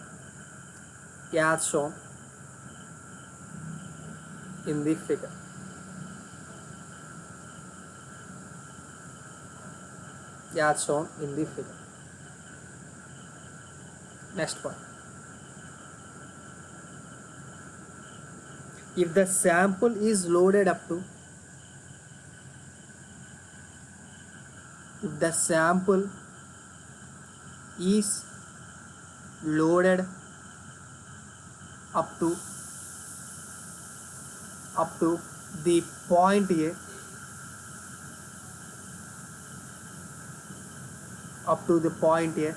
as shown in the figure. Next point. If the sample is loaded up to the point A,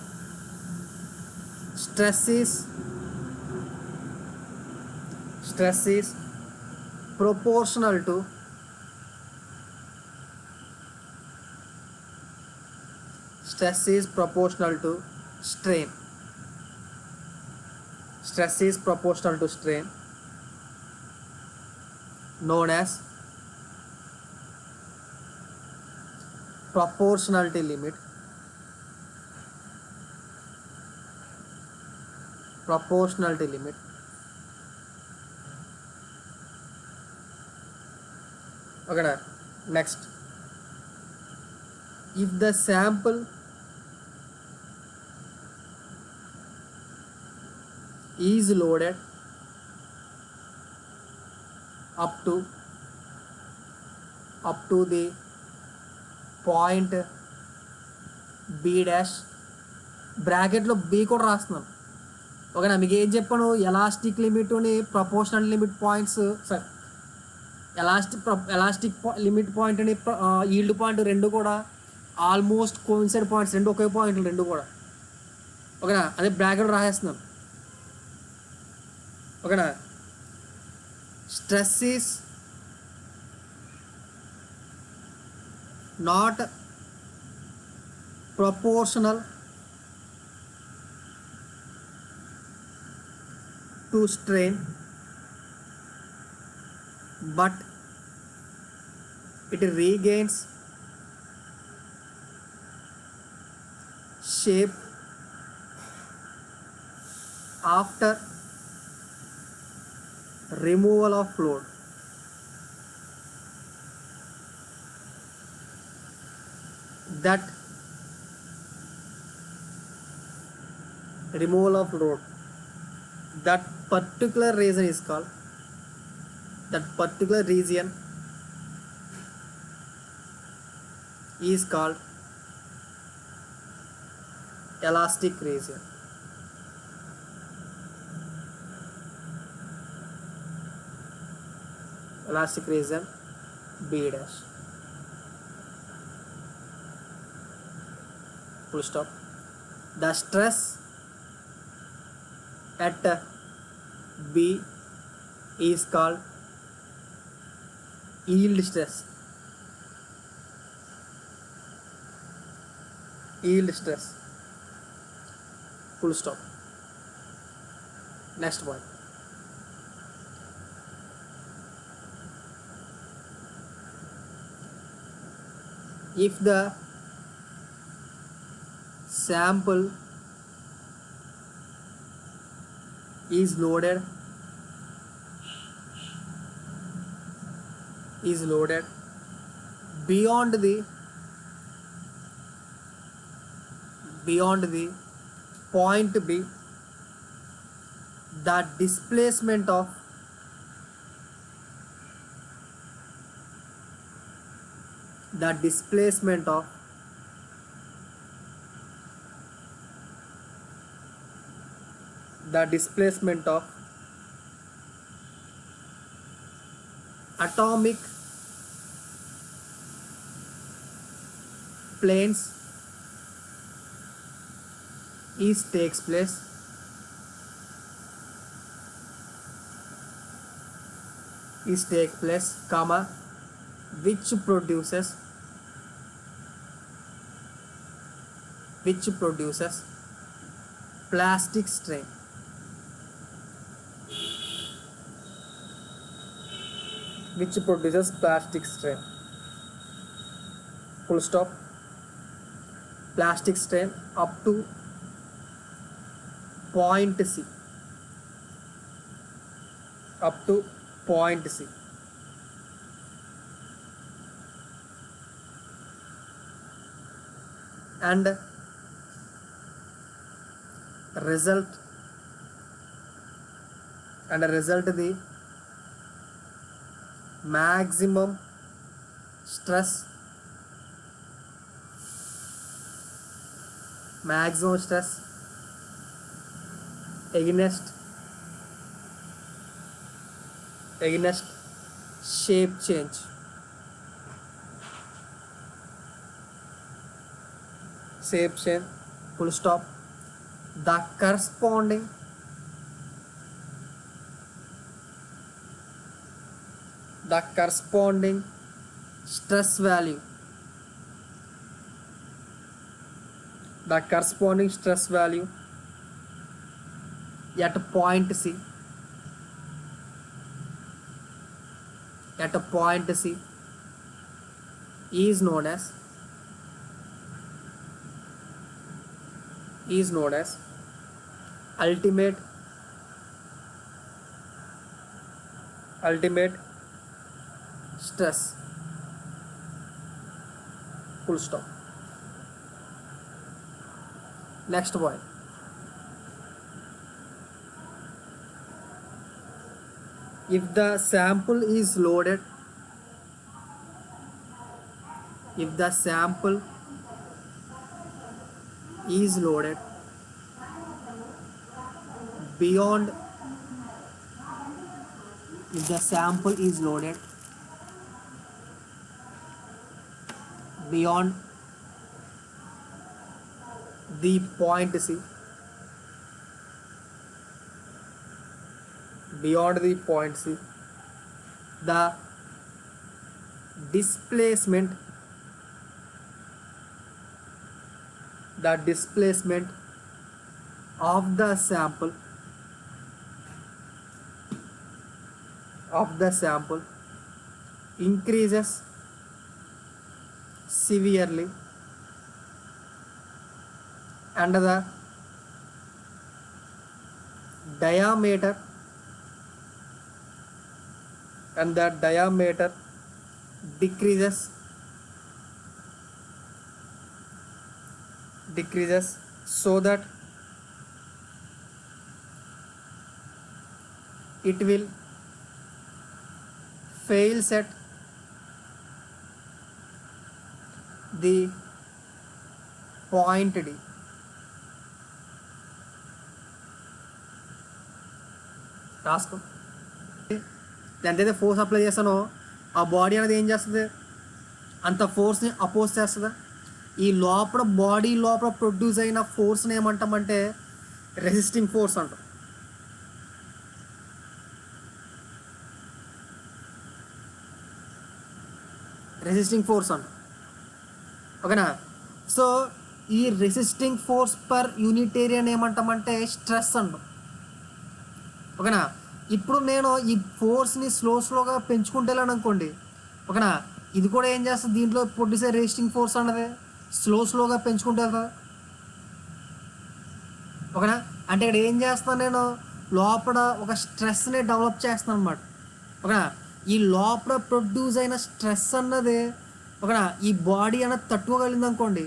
stress is proportional to strain. Known as proportionality limit. proportionality limit. Okay, next, if the sample is loaded up to the point b dash, బ్రాకెట్లో B కూడా రాస్తున్నాను. ఓకేనా, మీకు ఏం చెప్పాను, elastic లిమిట్ని proportional limit points, sir elastic limit పాయింట్ని yield point రెండు కూడా ఆల్మోస్ట్ కోయిన్సైడ్ పాయింట్స్, రెండు ఒకే పాయింట్లు రెండు కూడా. ఓకేనా, అదే బ్రాకెట్ రాసేస్తున్నాను. ఓకేనా, stress is not proportional to strain, but it regains shape after removal of load. That removal of load, that particular region is called, elastic region. Elastic region B dash. Full stop. The stress at B is called yield stress. Full stop. Next one. If the sample is loaded beyond the point B, the displacement of atomic planes takes place comma, which produces plastic strain. Full stop. Plastic strain up to point C. And result the maximum stress against shape change. Full stop. The corresponding stress value at point C is known as ultimate ultimate stress, full stop. Next point, if the sample is loaded, if the sample is loaded beyond, if the sample is loaded beyond the point C, beyond the point C, the displacement, the displacement of the sample, of the sample increases severely, and the diameter, and the diameter decreases so that it will fails at the point D. రాసుకో. ఎంతైతే force apply చేస్తానో ఆ body అనేది ఏం చేస్తుంది, అంత ఫోర్స్ని oppose చేస్తుందా. ఈ లోపల బాడీ లోపల ప్రొడ్యూస్ అయిన ఫోర్స్ని ఏమంటామంటే రెసిస్టింగ్ ఫోర్స్ అంటాం. రెసిస్టింగ్ ఫోర్స్ అంటాం. ఓకేనా. సో ఈ రెసిస్టింగ్ ఫోర్స్ పర్ యూనిట్ ఏరియాని ఏమంటామంటే స్ట్రెస్ అంటాం. ఓకేనా. ఇప్పుడు నేను ఈ ఫోర్స్ని స్లోగా పెంచుకుంటేలాను అనుకోండి. ఓకేనా. ఇది కూడా ఏం చేస్తుంది, దీంట్లో ప్రొడ్యూస్ అయ్యే రెసిస్టింగ్ ఫోర్స్ అన్నది స్లోగా పెంచుకుంటే వెళ్తుంది. ఓకేనా. అంటే ఇక్కడ ఏం చేస్తాను, నేను లోపల ఒక స్ట్రెస్ని డెవలప్ చేస్తున్నాను అనమాట. ఓకేనా. ఈ లోపల ప్రొడ్యూస్ అయిన స్ట్రెస్ అన్నది ఓకేనా ఈ బాడీ అన్నది తట్టుకోగలిగింది అనుకోండి.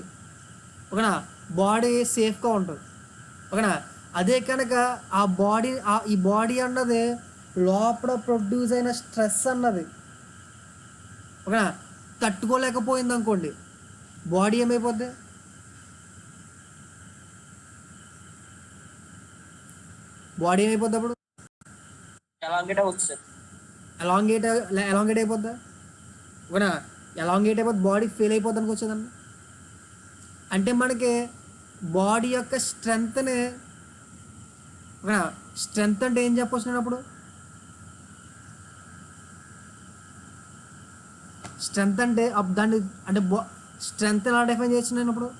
ఓకేనా. బాడీ సేఫ్గా ఉంటుంది. ఓకేనా. అదే కనుక ఆ బాడీ ఈ బాడీ అన్నది లోపల ప్రొడ్యూస్ అయిన స్ట్రెస్ అన్నది ఓకేనా తట్టుకోలేకపోయింది అనుకోండి, బాడీ ఏమైపోద్ది, బాడీ ఏమైపోద్ది అప్పుడు ఎలాంగేట్ అయిపోద్దా. ఓకేనా. ఎలాంగేట్ అయిపోద్ది, బాడీ ఫెయిల్ అయిపోద్ది అనుకొచ్చేదండి. అంటే మనకి బాడీ యొక్క స్ట్రెంగ్త్ని ఓకేనా, స్ట్రెంగ్త్ అంటే ఏం చెప్పొచ్చు నేను అప్పుడు, స్ట్రెంగ్త్ అంటే దాన్ని అంటే స్ట్రెంగ్త్ ఎలా డిఫైన్ చేయొచ్చు నేను ఇప్పుడు,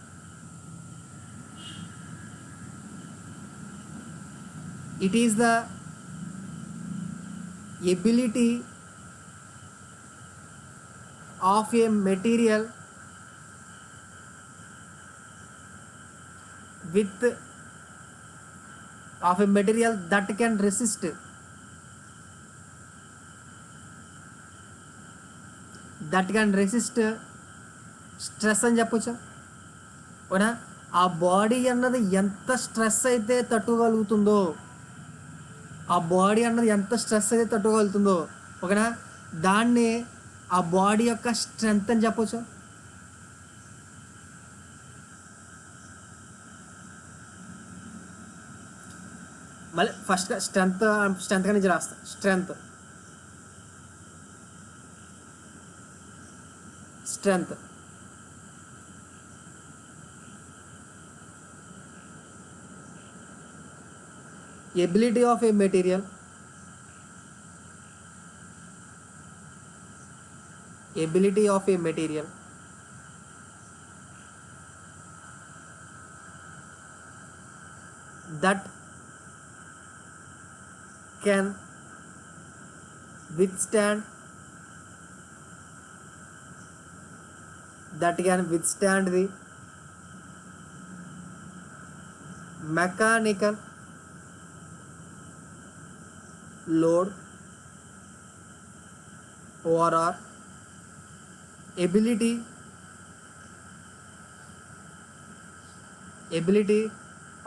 it is the ability of A material with of a material that can resist stress అని చెప్పొచ్చు. ఓనా ఆ బాడీ అన్నది ఎంత స్ట్రెస్ అయితే తట్టుకోగలుగుతుందో, ఆ బాడీ అన్నది ఎంత స్ట్రెస్ అయితే తట్టుకోగలుగుతుందో ఓకేనా దాన్ని ఆ బాడీ యొక్క స్ట్రెంగ్త్ అని చెప్పొచ్చు. మళ్ళీ ఫస్ట్ స్ట్రెంత్ నుంచి రాస్తా. Strength ability of A material that can withstand the mechanical load ORR, ability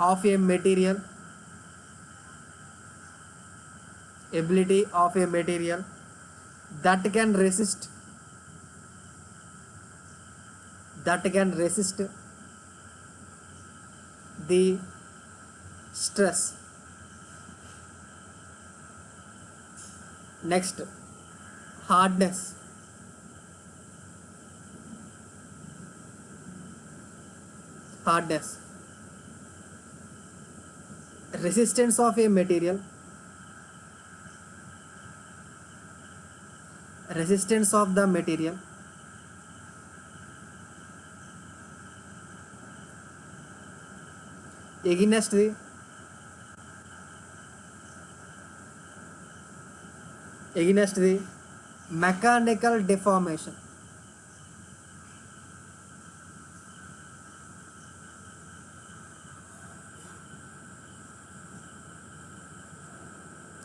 of a material that can resist the stress. Next, hardness. Resistance of a material resistance of the material against the mechanical deformation.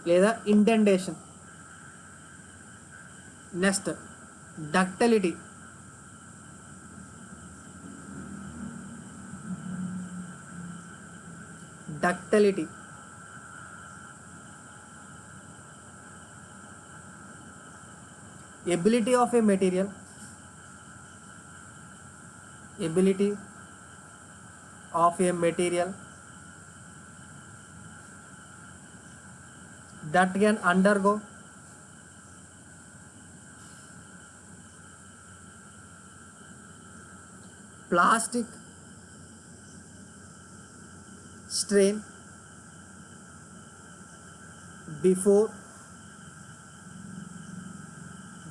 లేదా indentation. Next, ductility. ability of a material that can undergo plastic strain before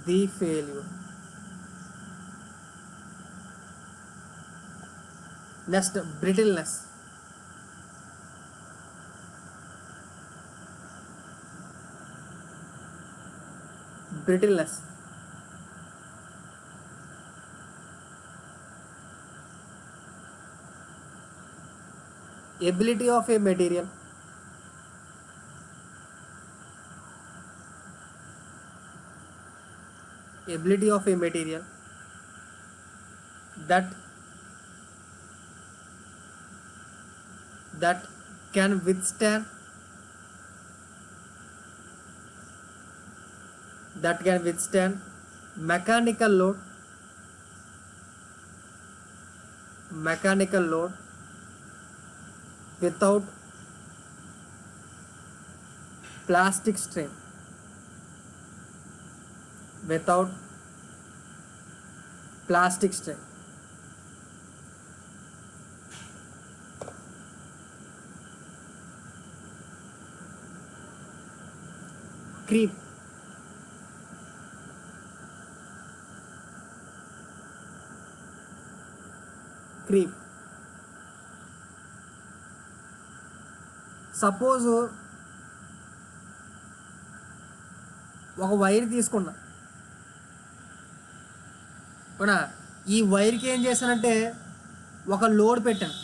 the failure. Next, brittleness. Ability of a material that can withstand mechanical load without plastic strain. Creep. Suppose ఒక wire తీసుకున్నా, ఓకేనా. ఈ వైర్కి ఏం చేశానంటే ఒక load పెట్టాను,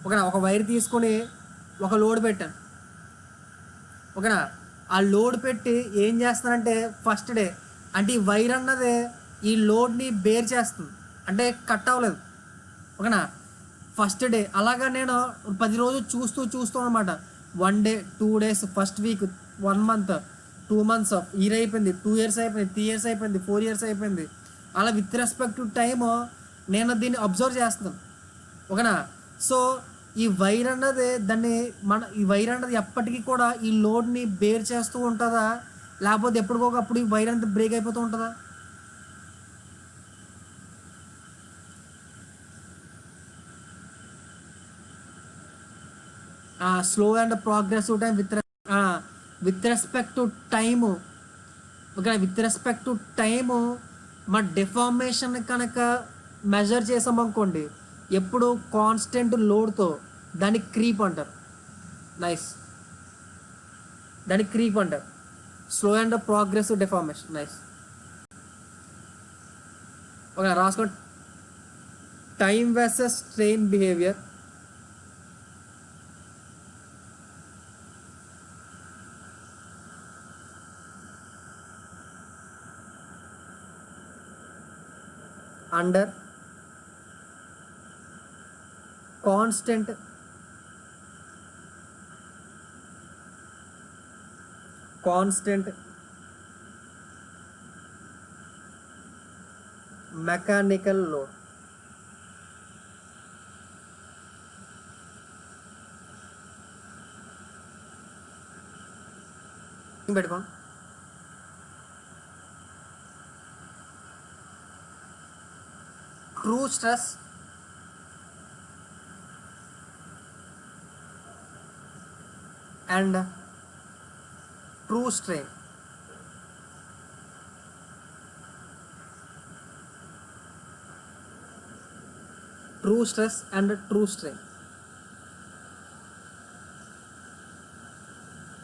ఓకేనా. ఒక వైర్ తీసుకొని ఒక లోడ్ పెట్టాను, ఓకేనా. ఆ లోడ్ పెట్టి ఏం చేస్తానంటే ఫస్ట్ డే అంటే ఈ వైర్ అన్నది ఈ లోడ్ని బేర్ చేస్తుంది, అంటే కట్ అవ్వలేదు, ఓకేనా. ఫస్ట్ డే అలాగా నేను 10 రోజులు చూస్తూ అనమాట. 1 day, 2 days, first week, 1 month, 2 months, year అయిపోయింది, 2 years అయిపోయింది, 3 years అయిపోయింది, 4 years అయిపోయింది. అలా విత్ రెస్పెక్ట్ టు టైమ్ నేను దీన్ని అబ్జర్వ్ చేస్తున్నాను, ఓకేనా. సో ఈ వైర్ అన్నది ఈ వైర్ అన్నది ఎప్పటికీ కూడా ఈ లోడ్ని బేర్ చేస్తూ ఉంటుందా, లేకపోతే ఎప్పటికొకప్పుడు ఈ వైర్ అంతా బ్రేక్ అయిపోతూ ఉంటుందా? Slow and progressive time with respect to time, okay. With respect to time మా డెఫార్మేషన్ కనుక మెజర్ చేసామనుకోండి, ఎప్పుడు కాన్స్టెంట్ లోడ్తో దాన్ని క్రీప్ అంటారు. నైస్, దాన్ని క్రీప్ అంటారు. Slow and progressive deformation. Nice, okay. రాసుకోండి. Time versus strain behaviour. Under constant mechanical load. పెట్టుకోండి. True stress and true strain. True stress and true strain.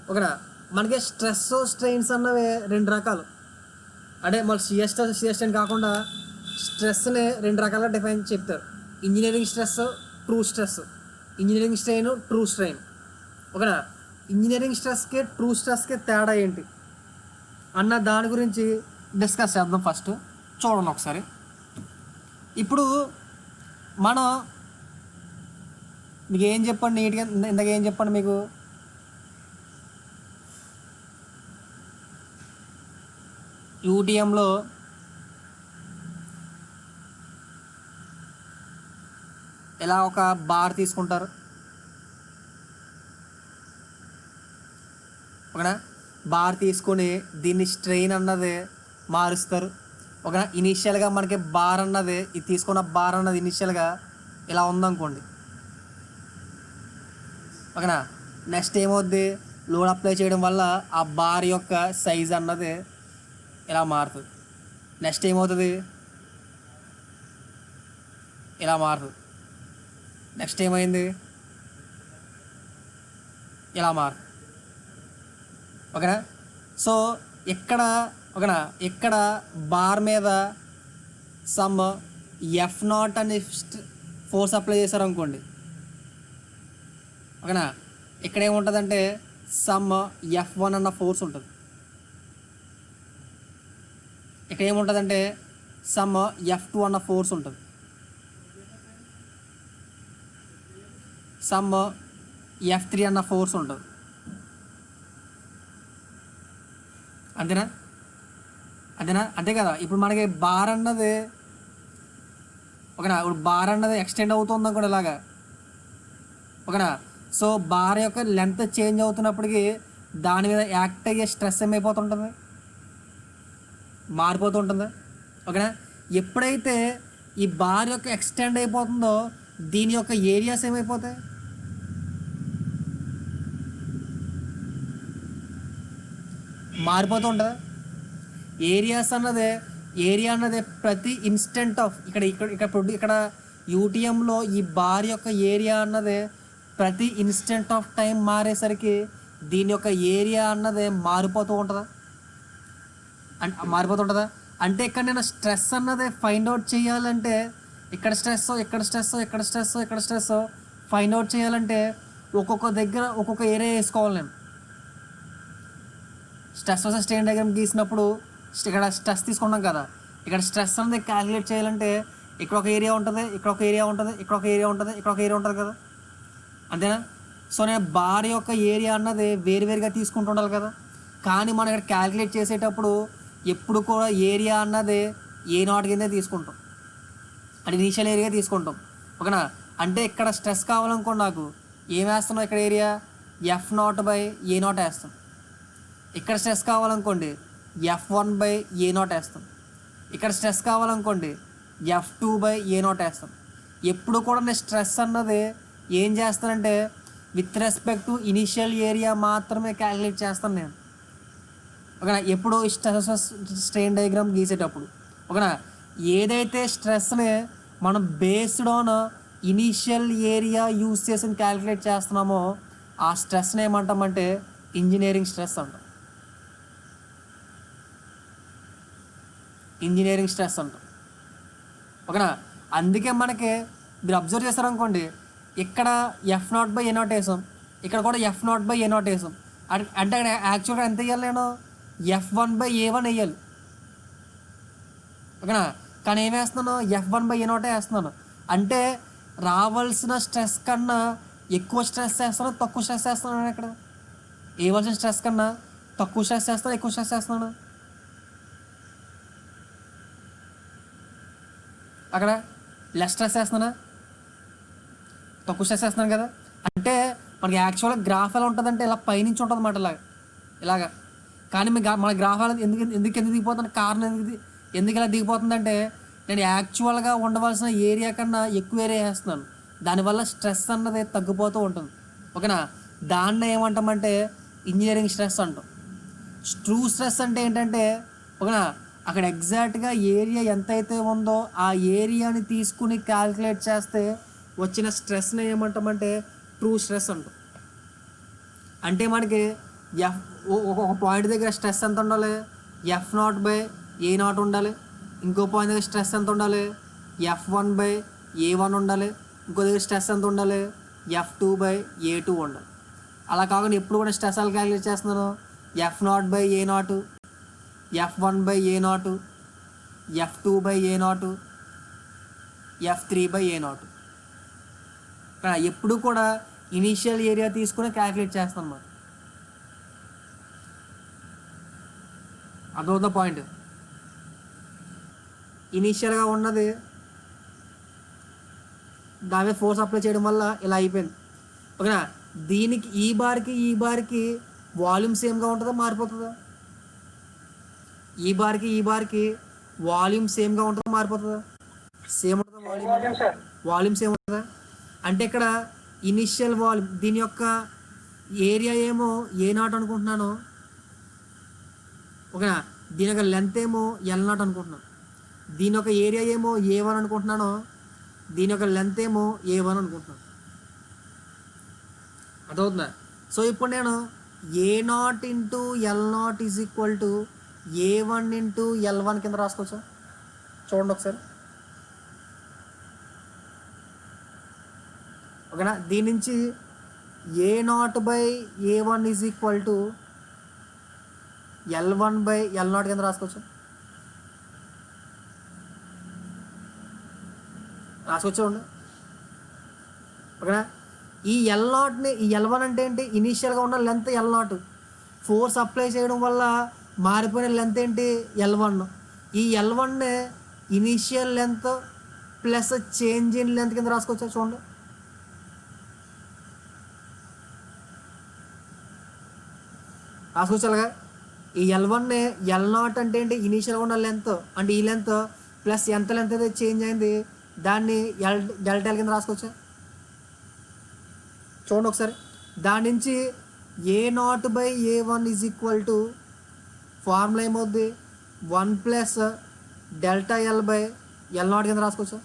ఓకేనా. మనకి స్ట్రెస్ స్ట్రెయిన్స్ అన్నవి రెండు రకాలు. అంటే మళ్ళీ సిఎస్టెన్ కాకుండా స్ట్రెస్ని రెండు రకాలుగా డిఫైన్ చెప్తారు. Engineering stress, true stress. Engineering strain, true strain. ఓకేనా. ఇంజనీరింగ్ స్ట్రెస్కి ట్రూ స్ట్రెస్కి తేడా ఏంటి అన్న దాని గురించి డిస్కస్ చేద్దాం. ఫస్ట్ చూడండి ఒకసారి. ఇప్పుడు మనం మీకు ఏం చెప్పండి నీట్గా, ఇందాక ఏం చెప్పండి మీకు, యూటీఎంలో ఇలా ఒక బార్ తీసుకుంటారు. ఓకేనా. బార్ తీసుకొని దీన్ని స్ట్రెయిన్ అన్నది మారుస్తారు. ఓకేనా. ఇనీషియల్గా మనకి బార్ అన్నది, ఇది తీసుకున్న బార్ అన్నది ఇనీషియల్గా ఇలా ఉందనుకోండి. ఓకేనా. నెక్స్ట్ ఏమవుద్ది, లోడ్ అప్లై చేయడం వల్ల ఆ బార్ యొక్క సైజ్ అన్నది ఇలా మారుతుంది. నెక్స్ట్ ఏమవుతుంది, ఇలా మారుతుంది. నెక్స్ట్ ఏమైంది, ఇలా మారుతుంది. ఓకేనా. సో ఇక్కడ ఓకేనా, ఇక్కడ బార్ మీద సమ్ F0 అని ఫోర్స్ అప్లై చేశారు అనుకోండి. ఓకేనా. ఇక్కడ ఏముంటుందంటే సమ్ F1 అన్న ఫోర్స్ ఉంటుంది. ఇక్కడ ఏముంటుందంటే సమ్ F2 అన్న ఫోర్స్ ఉంటుంది. సమ్ F3 అన్న ఫోర్స్ ఉంటుంది. అంతేనా అంతే కదా. ఇప్పుడు మనకి బార్ అన్నది ఓకేనా, ఇప్పుడు బార్ అన్నది ఎక్స్టెండ్ అవుతుంది అనుకోండి ఇలాగా. ఓకేనా. సో బార్ యొక్క లెంత్ చేంజ్ అవుతున్నప్పటికీ దాని మీద యాక్ట్ అయ్యే స్ట్రెస్ ఏమైపోతుంటుంది, మారిపోతూ ఉంటుంది. ఓకేనా. ఎప్పుడైతే ఈ బార్ యొక్క ఎక్స్టెండ్ అయిపోతుందో దీని యొక్క ఏరియాస్ ఏమైపోతాయి, మారిపోతూ ఉంటుంది. ఏరియా అన్నది ప్రతి ఇన్స్టెంట్ ఆఫ్ ఇక్కడ యూటీఎంలో ఈ బార్ యొక్క ఏరియా అన్నది ప్రతి ఇన్స్టెంట్ ఆఫ్ టైం మారేసరికి దీని యొక్క ఏరియా అన్నది మారిపోతూ ఉంటుందా, అంటే ఇక్కడ నేను స్ట్రెస్ అన్నది ఫైండ్ అవుట్ చేయాలంటే ఇక్కడ స్ట్రెస్ ఫైండ్ అవుట్ చేయాలంటే ఒక్కొక్క దగ్గర ఒక్కొక్క ఏరియా వేసుకోవాలి నేను. స్ట్రెస్ వర్సెస్ స్ట్రెయిన్ డయాగ్రామ్ గీసినప్పుడు ఇక్కడ స్ట్రెస్ తీసుకున్నాం కదా, ఇక్కడ స్ట్రెస్ అనేది క్యాలిక్యులేట్ చేయాలంటే ఇక్కడ ఒక ఏరియా ఉంటుంది, ఇక్కడ ఒక ఏరియా ఉంటుంది, ఇక్కడ ఒక ఏరియా ఉంటుంది, ఇక్కడ ఒక ఏరియా ఉంటుంది కదా, అంతేనా. సో నేను బార్ యొక్క ఏరియా అన్నది వేరువేరుగా తీసుకుంటూ ఉండాలి కదా. కానీ మనం ఇక్కడ క్యాలిక్యులేట్ చేసేటప్పుడు ఎప్పుడు కూడా ఏరియా అన్నది A0 కిందే తీసుకుంటాం, అంటే ఇనీషియల్ ఏరియా తీసుకుంటాం. ఓకేనా. అంటే ఇక్కడ స్ట్రెస్ కావాలనుకోండి, నాకు ఏం వేస్తున్నాం, ఇక్కడ ఏరియా F0/A0 వేస్తాం. ఇక్కడ స్ట్రెస్ కావాలనుకోండి F1/A0 వేస్తాం. ఇక్కడ స్ట్రెస్ కావాలనుకోండి F2/A0 వేస్తాం. ఎప్పుడు కూడా నేను స్ట్రెస్ అన్నది ఏం చేస్తానంటే with respect to initial area మాత్రమే క్యాలిక్యులేట్ చేస్తాను నేను. ఓకేనా. ఎప్పుడు స్ట్రెస్ స్ట్రెయిన్ డయాగ్రామ్ గీసేటప్పుడు ఓకేనా, ఏదైతే స్ట్రెస్ని మనం based on initial area use చేసి క్యాలిక్యులేట్ చేస్తున్నామో ఆ స్ట్రెస్ని ఏమంటామంటే ఇంజనీరింగ్ స్ట్రెస్ అంటాం. ఓకేనా. అందుకే మనకి మీరు అబ్జర్వ్ చేస్తారనుకోండి, ఇక్కడ F0/A0 వేసాం, ఇక్కడ కూడా F0/A0 వేసాం. అంటే అక్కడ యాక్చువల్గా ఎంత వేయాలి, నేను F1/A1 వేయాలి. ఓకేనా. కానీ ఏం వేస్తున్నాను, F1/A0 వేస్తున్నాను. అంటే రావాల్సిన స్ట్రెస్ కన్నా ఎక్కువ స్ట్రెస్ వేస్తున్నాను, తక్కువ స్ట్రెస్ వేస్తున్నాను. ఇక్కడ వేయవలసిన స్ట్రెస్ కన్నా తక్కువ స్ట్రెస్ వేస్తాను, ఎక్కువ స్ట్రెస్ వేస్తున్నాను. అక్కడ లెస్ స్ట్రెస్ వేస్తున్నానా, తక్కువ స్ట్రెస్ వేస్తున్నాను కదా. అంటే మనకి యాక్చువల్గా గ్రాఫ్ ఎలా ఉంటుందంటే ఇలా పైనుంచి ఉంటుంది అన్నమాట, ఇలాగా. కానీ మన గ్రాఫ్ అలా ఎందుకు దిగిపోతుంది, కారణం ఎందుకు ఇలా దిగిపోతుందంటే నేను యాక్చువల్గా ఉండవలసిన ఏరియా కన్నా ఎక్కువ ఏరియా వేస్తున్నాను. దానివల్ల స్ట్రెస్ అన్నది తగ్గిపోతూ ఉంటుంది. ఓకేనా, దాన్ని ఏమంటామంటే ఇంజనీరింగ్ స్ట్రెస్ అంటాం. ట్రూ స్ట్రెస్ అంటే ఏంటంటే, ఓకేనా, అక్కడ ఎగ్జాక్ట్గా ఏరియా ఎంతైతే ఉందో ఆ ఏరియాని తీసుకుని క్యాల్కులేట్ చేస్తే వచ్చిన స్ట్రెస్ని ఏమంటామంటే ట్రూ స్ట్రెస్ అంటాం. అంటే మనకి ఒక పాయింట్ దగ్గర స్ట్రెస్ ఎంత ఉండాలి, F0/A0 ఉండాలి. ఇంకో పాయింట్ దగ్గర స్ట్రెస్ ఎంత ఉండాలి, F1/A1 ఉండాలి. ఇంకో దగ్గర స్ట్రెస్ ఎంత ఉండాలి, F2/A2 ఉండాలి. అలా కాకుండా ఎప్పుడు కూడా స్ట్రెస్ ఎలా క్యాలిక్యులేట్ చేస్తున్నాను, F0/A0, F1/A0, F2/A0, F3/A0. ఎప్పుడు కూడా ఇనీషియల్ ఏరియా తీసుకుని క్యాలిక్యులేట్ చేస్తాం అన్నమాట. అదొక పాయింట్. ఇనీషియల్గా ఉన్నది దాని మీద ఫోర్స్ అప్లై చేయడం వల్ల ఇలా అయిపోయింది. ఓకేనా, దీనికి ఈ బార్కి వాల్యూమ్ సేమ్గా ఉంటుందా, మారిపోతుందా? ఈ బార్కి వాల్యూమ్ సేమ్గా ఉంటుందా, మారిపోతుందా? సేమ్ ఉంటుందా, వాల్యూమ్ సేమ్ ఉంటుందా? అంటే ఇక్కడ ఇనిషియల్ వాల్యూమ్, దీని యొక్క ఏరియా ఏమో A0 అనుకుంటున్నాను. ఓకేనా, దీని యొక్క లెంత్ ఏమో L0 అనుకుంటున్నాను. దీని యొక్క ఏరియా ఏమో A1 అనుకుంటున్నాను. దీని యొక్క లెంత్ ఏమో A1 అనుకుంటున్నాను. అదవుతుందా? సో ఇప్పుడు నేను A0 into L0 is equal to A1 into L1 కింద రాసుకోవచ్చా? చూడండి ఒకసారి. ఓకేనా, దీని నుంచి A0/A1 is equal to L1/L0 కింద రాసుకోవచ్చు. చూడండి. ఓకేనా, ఈ L0ని, ఈ L1 అంటే ఏంటి, ఇనీషియల్గా ఉన్న లెంత్ L0, ఫోర్స్ అప్లై చేయడం వల్ల మారిపోయిన లెంత్ ఏంటి, L1. ఈ L1ని initial length plus change in length కింద రాసుకోవచ్చా? చూడండి. రాసుకోవచ్చు అలాగా. ఈ L1ని L0 అంటే ఏంటి, ఇనీషియల్గా ఉన్న లెంత్, అంటే ఈ లెంత్ ప్లస్ ఎంత లెంత్ అయితే చేంజ్ అయింది దాన్ని డెల్టా కింద రాసుకోవచ్చా? చూడండి ఒకసారి. దాని నుంచి A0/A1 is equal to formula ఏమవుద్ది, 1 ప్లస్ డెల్టా L/L0 కింద రాసుకోవచ్చా?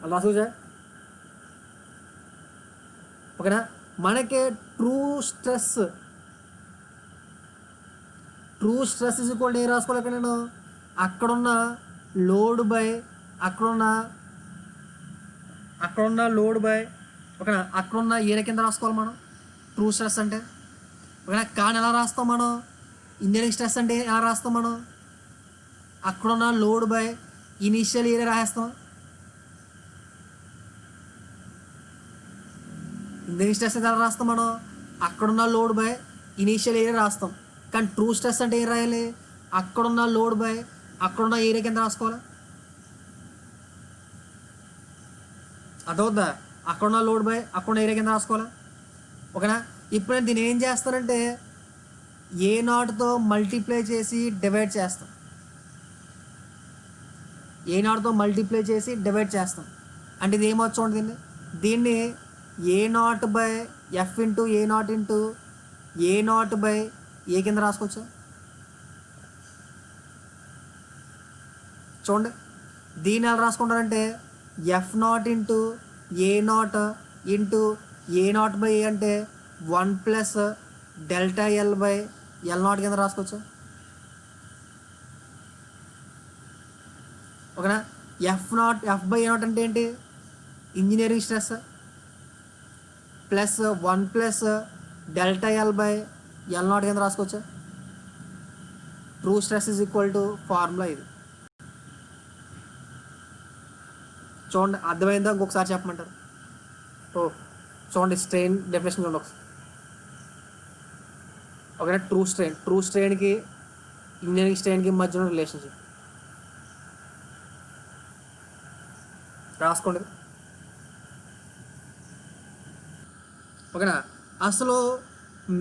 అలా రాసుకోవచ్చా? ఓకేనా, మనకి true stress is equal to ఏ రాసుకోవాలి. ఇక్కడ నేను అక్కడున్న లోడ్ బై అక్కడున్న ఓకేనా, అక్కడున్న ఏరియా కింద రాసుకోవాలి మనం ట్రూ స్ట్రెస్ అంటే. ఓకేనా, కానీ ఎలా రాస్తాం మనం, ఇంజనీరింగ్ స్ట్రెస్ అంటే ఎలా రాస్తాం మనం, అక్కడున్న లోడ్ బై ఇనీషియల్ ఏరియా రాసేస్తాం. ఇంజనీరింగ్ స్ట్రెస్ అయితే ఎలా రాస్తాం మనం, అక్కడున్న లోడ్ బై ఇనీషియల్ ఏరియా రాస్తాం. కానీ ట్రూ స్ట్రెస్ అంటే ఏం రాయాలి, అక్కడున్న లోడ్ బై అక్కడున్న ఏరియా కింద రాసుకోవాలి. అదవుద్దా, అక్కడున్న లోడ్ బై అక్కడున్న ఏరియా కింద రాసుకోవాలి. ఓకేనా, ఇప్పుడు నేను దీన్ని ఏం చేస్తానంటే A0తో మల్టిప్లై చేసి డివైడ్ చేస్తాం. అంటే ఇది ఏమవచ్చు చూడండి, దీన్ని A0/F into A0 into A0/A కింద రాసుకోవచ్చు. చూడండి, దీన్ని ఎలా రాసుకుంటారంటే F0 into A0 into A0/A అంటే 1 ప్లస్ డెల్టా L/L0 కింద రాసుకోవచ్చు. ఓకేనా, F/A0 అంటే ఏంటి, engineering stress plus 1 plus delta L by L naught కింద రాసుకోవచ్చా. True stress is equal to formula ఇది. చూడండి అర్థమైందా, ఇంకొకసారి చెప్పమంటారు. ఓ చూడండి స్ట్రెయిన్ డెఫినేషన్ చూడండి ఒకసారి. ఓకేనా, ట్రూ స్ట్రెయిన్కి ఇంజనీరింగ్ స్ట్రెయిన్కి మధ్య ఉన్న రిలేషన్షిప్ రాసుకోండి. ఓకేనా, అసలు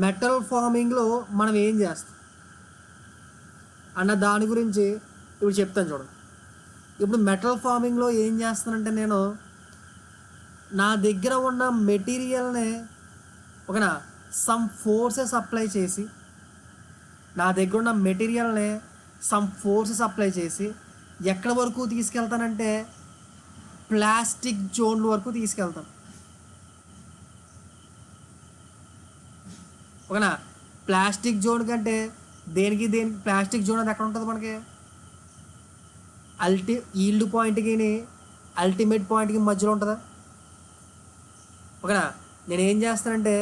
మెటల్ ఫార్మింగ్లో మనం ఏం చేస్తాం అన్న దాని గురించి ఇప్పుడు చెప్తాను చూడండి. ఇప్పుడు మెటల్ ఫార్మింగ్లో ఏం చేస్తానంటే నేను నా దగ్గర ఉన్న మెటీరియల్ని ఓకేనా సమ్ ఫోర్సెస్ అప్లై చేసి ఎక్కడి వరకు తీసుకెళ్తానంటే ప్లాస్టిక్ జోన్ వరకు తీసుకెళ్తాను. ఓకేనా, ప్లాస్టిక్ జోన్ కంటే దేనికి ప్లాస్టిక్ జోన్ అది ఎక్కడ ఉంటుంది మనకి, ఈల్డ్ పాయింట్కి అల్టిమేట్ పాయింట్కి మధ్యలో ఉంటుందా. ఓకేనా, నేను ఏం చేస్తానంటే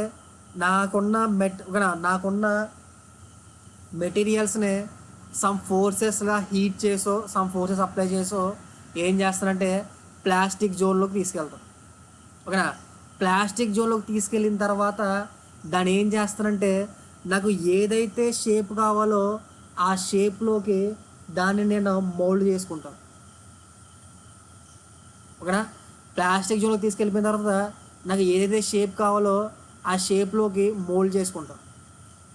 నాకున్న మెటీరియల్స్ని సమ్ ఫోర్సెస్గా హీట్ చేసో సమ్ ఫోర్సెస్ అప్లై చేసో ఏం చేస్తానంటే ప్లాస్టిక్ జోన్లోకి తీసుకెళ్తాను. ఓకేనా, ప్లాస్టిక్ జోన్లోకి తీసుకెళ్ళిన తర్వాత దాన్ని ఏం చేస్తానంటే నాకు ఏదైతే షేప్ కావాలో ఆ షేప్లోకి దాన్ని నేను మోల్డ్ చేసుకుంటాను. ఓకేనా, ప్లాస్టిక్ జోన్లోకి తీసుకెళ్ళిపోయిన తర్వాత నాకు ఏదైతే షేప్ కావాలో ఆ షేప్లోకి మోల్డ్ చేసుకుంటాను.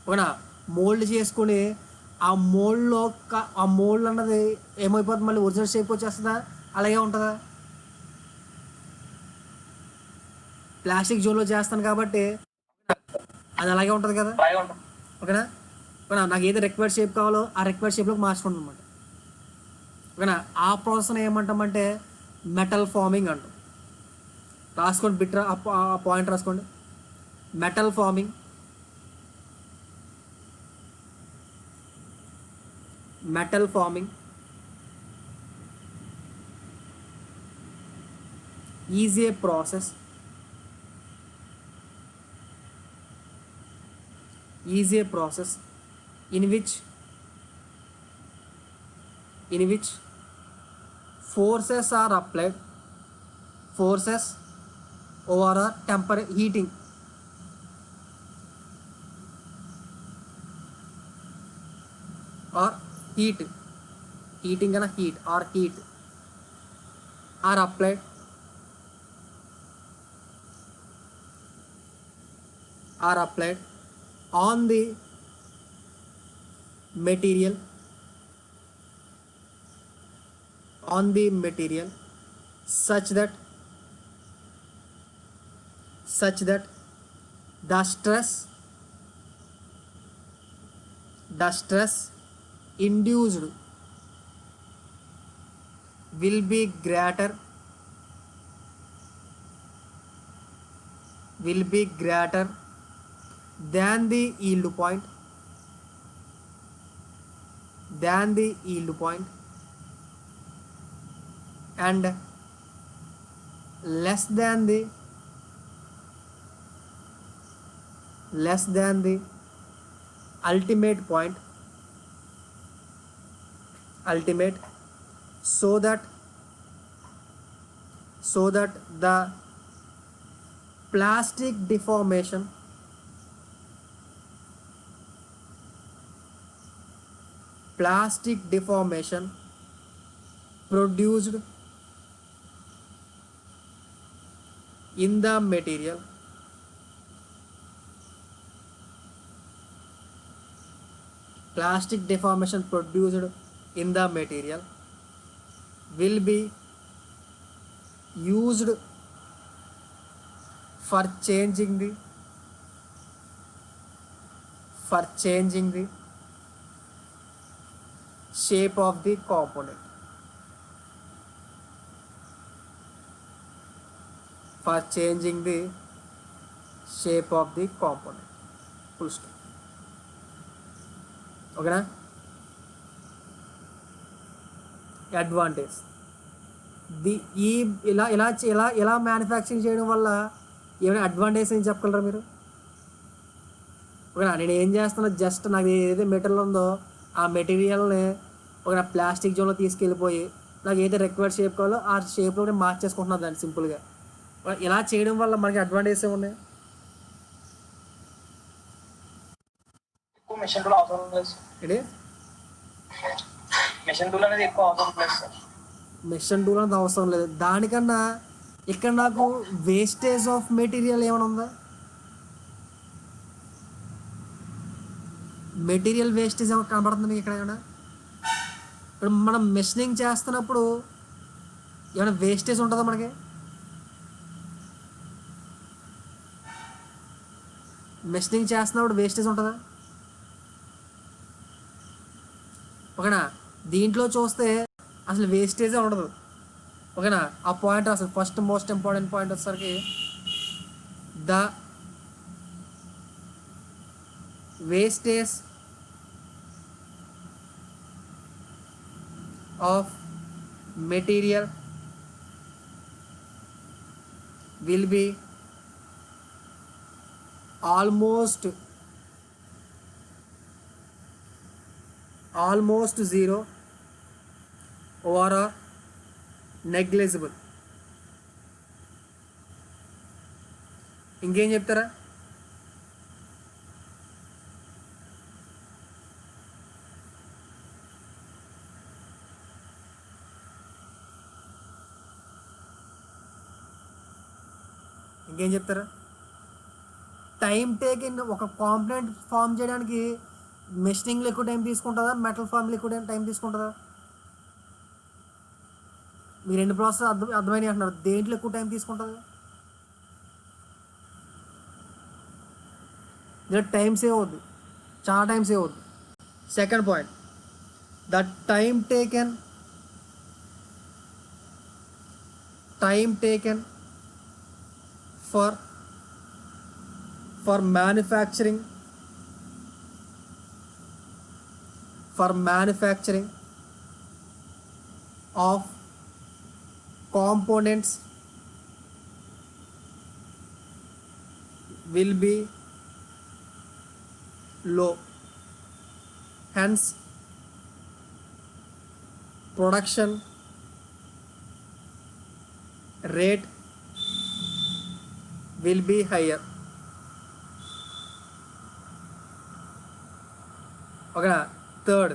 ఓకేనా, మోల్డ్ చేసుకుని ఆ మోల్డ్ అన్నది ఏమైపోతుంది, మళ్ళీ ఒరిజినల్ షేప్ వచ్చేస్తుందా, అలాగే ఉంటుందా. ప్లాస్టిక్ జోన్లో చేస్తాను కాబట్టి అది అలాగే ఉంటుంది కదా. ఓకేనా, నాకు ఏదో రిక్వైర్డ్ షేప్ కావాలో ఆ రిక్వైర్డ్ షేప్లోకి మార్చుకుంటాం అనమాట. ఓకేనా, ఆ ప్రాసెస్ని ఏమంటామంటే మెటల్ ఫార్మింగ్ అంటాం. రాసుకోండి, ఆ పాయింట్ రాసుకోండి. Metal farming is a process in which forces are applied over a temporary heating or heat are applied on the material such that the stress induced will be greater than the yield point and less than the ultimate point, so that the plastic deformation produced in the material will be used for changing the shape of the component. Full stop. ఓకేనా, advantage ఇలా manufacturing చేయడం వల్ల ఏమైనా advantage ఏం చెప్పగలరా మీరు? ఓకేనా, నేను ఏం చేస్తున్నా, జస్ట్ నాకు ఏదైతే మెటీరియల్ ఉందో ఆ మెటీరియల్ని ఒక ప్లాస్టిక్ జోన్లో తీసుకెళ్ళిపోయి నాకు ఏదైతే రిక్వైర్డ్ షేప్ కావాలో ఆ షేప్లో కూడా మార్చేసుకుంటున్నాను దాన్ని సింపుల్గా. ఇలా చేయడం వల్ల మనకి అడ్వాంటేజెస్ ఏమున్నాయి? ఎక్కువ మెషిన్ టూల్ అవసరం లేదు సార్. ఏంటి? మెషిన్ టూల్ అనేది ఎక్కువ అవసరం లేదు సార్. మిషన్ టూల్ అనేది అవసరం లేదు. దానికన్నా ఇక్కడ నాకు వేస్టేజ్ ఆఫ్ మెటీరియల్ ఏమైనా ఉందా? మెటీరియల్ వేస్టేజ్ ఏమైనా కనబడుతుంది మీకు ఇక్కడ ఏమైనా? ఇప్పుడు మనం మెషినింగ్ చేస్తున్నప్పుడు ఏమైనా వేస్టేజ్ ఉంటుందా మనకి? మెషినింగ్ చేస్తున్నప్పుడు వేస్టేజ్ ఉంటుందా? ఓకేనా, దీంట్లో చూస్తే అసలు వేస్టేజే ఉండదు. ఓకేనా, ఆ పాయింట్ అసలు ఫస్ట్ మోస్ట్ ఇంపార్టెంట్ పాయింట్ వచ్చేసరికి the wastage of material will be almost zero or negligible. ఇంకేం చెప్తారా? ఇంకేం చెప్తారా? టైం టేకింగ్ ఒక కాంపోనెంట్ ఫామ్ చేయడానికి మెషినింగ్లో ఎక్కువ టైం తీసుకుంటుందా, మెటల్ ఫామ్లో ఎక్కువ టైం తీసుకుంటుందా? మీ రెండు ప్రాసెస్ అర్థమైనవి అంటున్నారు. దేంట్లో ఎక్కువ టైం తీసుకుంటుంది? దీంట్లో టైం సేవ్ అవుద్ది, చాలా టైం సేవ్ అవుద్ది. Second point, the time taken for manufacturing of components will be low, hence production rate will be higher. ఓకేనా, థర్డ్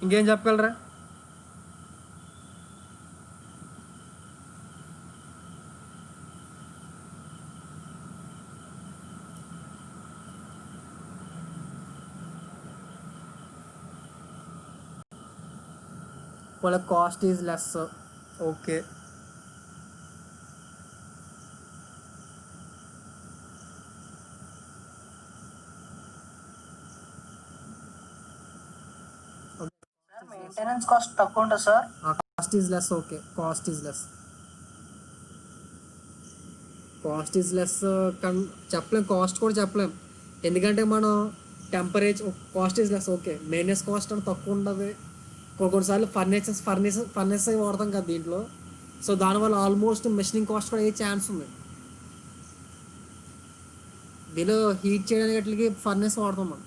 ఇంకేం చెప్పగలరా? వాళ్ళ cost is less. Okay, maintenance cost తక్కువ ఉంటుంది sir. Cost is less. Okay, cost is less చెప్పలేం, cost కూడా చెప్పలేం. ఎందుకంటే మనం temperature cost is less. Okay, maintenance cost అని తక్కువ ఉండదు. కొన్నిసార్లు ఫర్నేసెస్ అవి వాడతాం కదా దీంట్లో. సో దానివల్ల ఆల్మోస్ట్ మెషినింగ్ కాస్ట్ కూడా అయ్యే ఛాన్స్ ఉంది. దీనిలో హీట్ చేయడానికి అట్లకి ఫర్నేస్ వాడతాం మనం.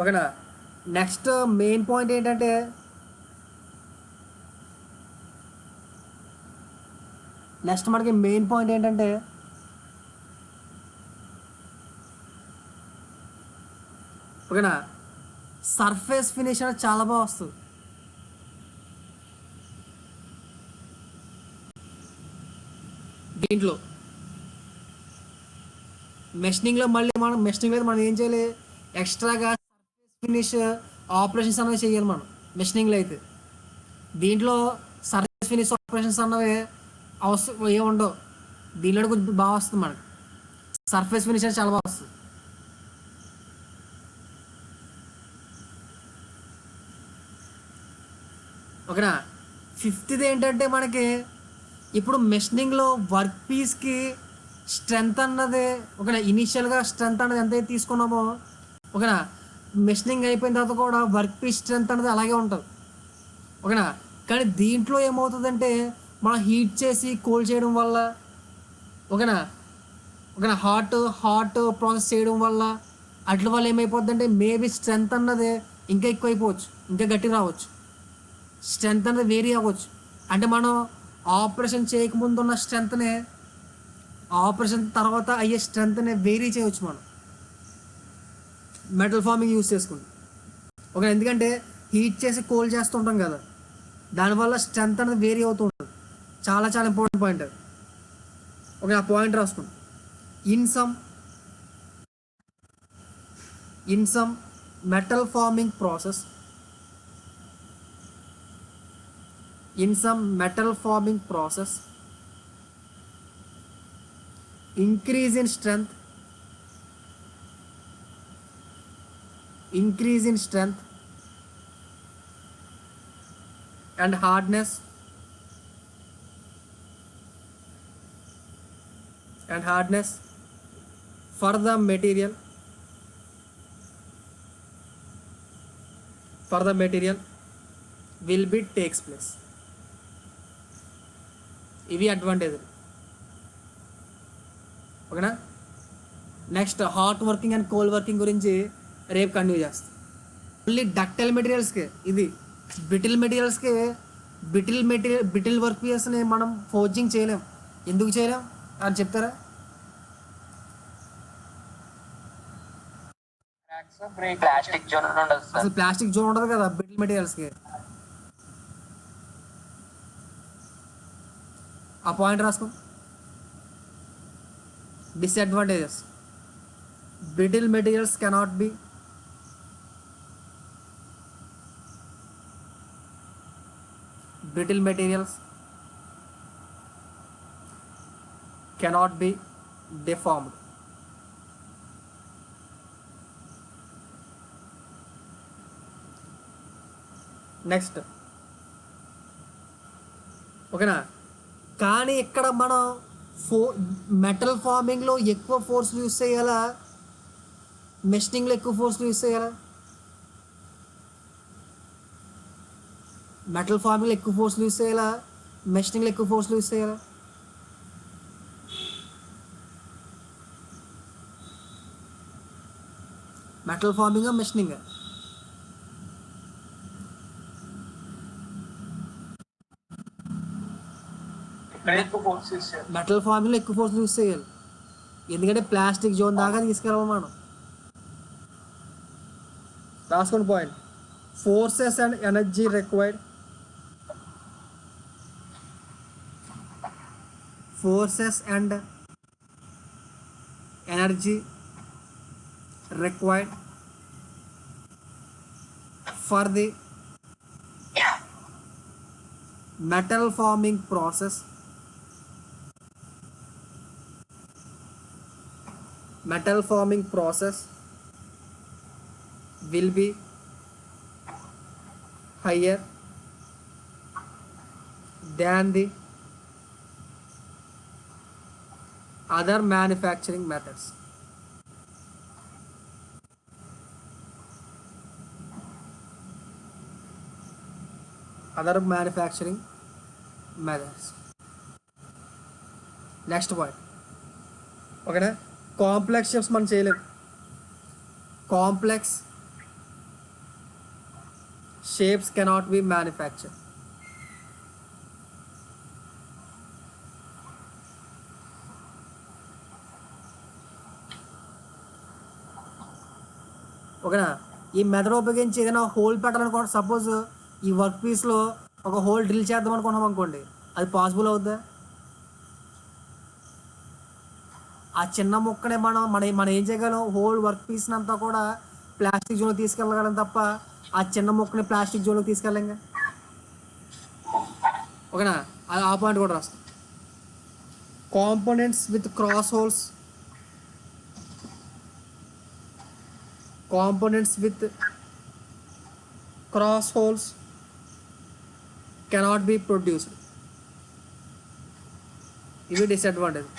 ఓకేనా, నెక్స్ట్ మెయిన్ పాయింట్ ఏంటంటే ఓకేనా, సర్ఫేస్ ఫినిష్ అనేది చాలా బాగా వస్తుంది. దీంట్లో మెషినింగ్లో మనం ఏం చేయాలి, ఎక్స్ట్రాగా సర్ఫేస్ ఫినిష్ ఆపరేషన్స్ అనేవి చేయాలి మనం మెషినింగ్లో అయితే. దీంట్లో సర్ఫేస్ ఫినిష్ ఆపరేషన్స్ అన్నవి అవసరం ఏముండవు. దీనిలో కొంచెం బాగా వస్తుంది మనకి, సర్ఫేస్ ఫినిష్ అనేది చాలా బాగా వస్తుంది. ఓకేనా, ఫిఫ్త్ది ఏంటంటే మనకి ఇప్పుడు మెషినింగ్లో వర్క్ పీస్కి స్ట్రెంత్ అన్నది ఓకేనా, ఇనీషియల్గా స్ట్రెంత్ అన్నది ఎంతైతే తీసుకున్నామో ఓకేనా, మెషినింగ్ అయిపోయిన తర్వాత కూడా వర్క్ పీస్ స్ట్రెంత్ అనేది అలాగే ఉంటుంది. ఓకేనా. కానీ దీంట్లో ఏమవుతుందంటే మనం హీట్ చేసి కూల్ చేయడం వల్ల, ఓకేనా, ఓకేనా, హాట్ ప్రాసెస్ చేయడం వల్ల అట్ల వల్ల ఏమైపోద్దంటే మేబీ స్ట్రెంత్ అన్నది ఇంకా ఎక్కువైపోవచ్చు, ఇంకా గట్టి రావచ్చు, స్ట్రెంత్ అన్నది వేరీ అవ్వచ్చు. అంటే మనం ఆపరేషన్ చేయకముందు ఉన్న స్ట్రెంత్నే ఆపరేషన్ తర్వాత అయ్యే స్ట్రెంత్నే వేరీ చేయవచ్చు మనం మెటల్ ఫార్మింగ్ యూస్ చేసుకుంటాం. ఓకే, ఎందుకంటే హీట్ చేసి కూల్ చేస్తుంటాం కదా, దానివల్ల స్ట్రెంత్ అనేది వేరీ అవుతూ ఉంటుంది. చాలా చాలా ఇంపార్టెంట్ పాయింట్ అది. ఓకే, ఆ పాయింట్ రాసుకోండి. In some metal farming process, in some metal forming process, increase in strength and hardness for the material will be takes place. ఇవి అడ్వాంటేజ్. ఓకేనా. Next hot working and cold working గురించి రేపు continue చేస్తాం. Only ductile మెటీరియల్స్కి, ఇది brittle మెటీరియల్స్కి, brittle work పీసెస్ని మనం forging చేయలేం. ఎందుకు చేయలేం అని చెప్తారా? ప్లాస్టిక్ జోన్ ఉండదు సార్. అసలు ప్లాస్టిక్ జోన్ ఉండదు కదా బ్రిటిల్ మెటీరియల్స్కి. ఆ పాయింట్ రాసుకో. Disadvantages: brittle materials cannot be deformed. Next, ఓకేనా. కానీ ఇక్కడ మనం మెటల్ ఫార్మింగ్లో ఎక్కువ ఫోర్స్లు యూస్ చేయాలా, మెషినింగ్లో ఎక్కువ ఫోర్స్లు యూస్ చేయాలా? మెటల్ ఫార్మింగ్లో ఎక్కువ ఫోర్స్లు యూస్ చేయాలా, మెషినింగ్లో ఎక్కువ ఫోర్స్లు యూస్ చేయాలా? Metal farming, machining? మెటల్ ఫార్మింగ్లో ఎక్కువ ఫోర్స్ యూస్ చేయాలి, ఎందుకంటే ప్లాస్టిక్ జోన్ దాకా తీసుకెళ్ళాలి మనం. రాసుకోండి point. Forces and energy required for the metal forming process will be higher than the other manufacturing methods. Next point, ఓకేనా. కాంప్లెక్స్ షేప్స్ మనం చేయలేం. Complex shapes cannot be manufacture. ఓకేనా. ఈ మెథడ్ ఉపయోగించి ఏదైనా హోల్ పెట్టాలనుకోండి, సపోజ్ ఈ వర్క్ పీస్లో ఒక whole drill చేద్దాం అనుకున్నాం అనుకోండి, అది పాసిబుల్ అవుద్దా? ఆ చిన్న ముక్కనే మనం ఏం చేయగలం, హోల్ వర్క్ పీస్ని అంతా కూడా ప్లాస్టిక్ జోన్లో తీసుకెళ్ళగలం తప్ప ఆ చిన్న ముక్కని ప్లాస్టిక్ జోన్లోకి తీసుకెళ్ళంగా. ఓకేనా. అది ఆ పాయింట్ కూడా రాస్తాం. Components with cross holes cannot be produced. ఇవి డిసడ్వాంటేజ్.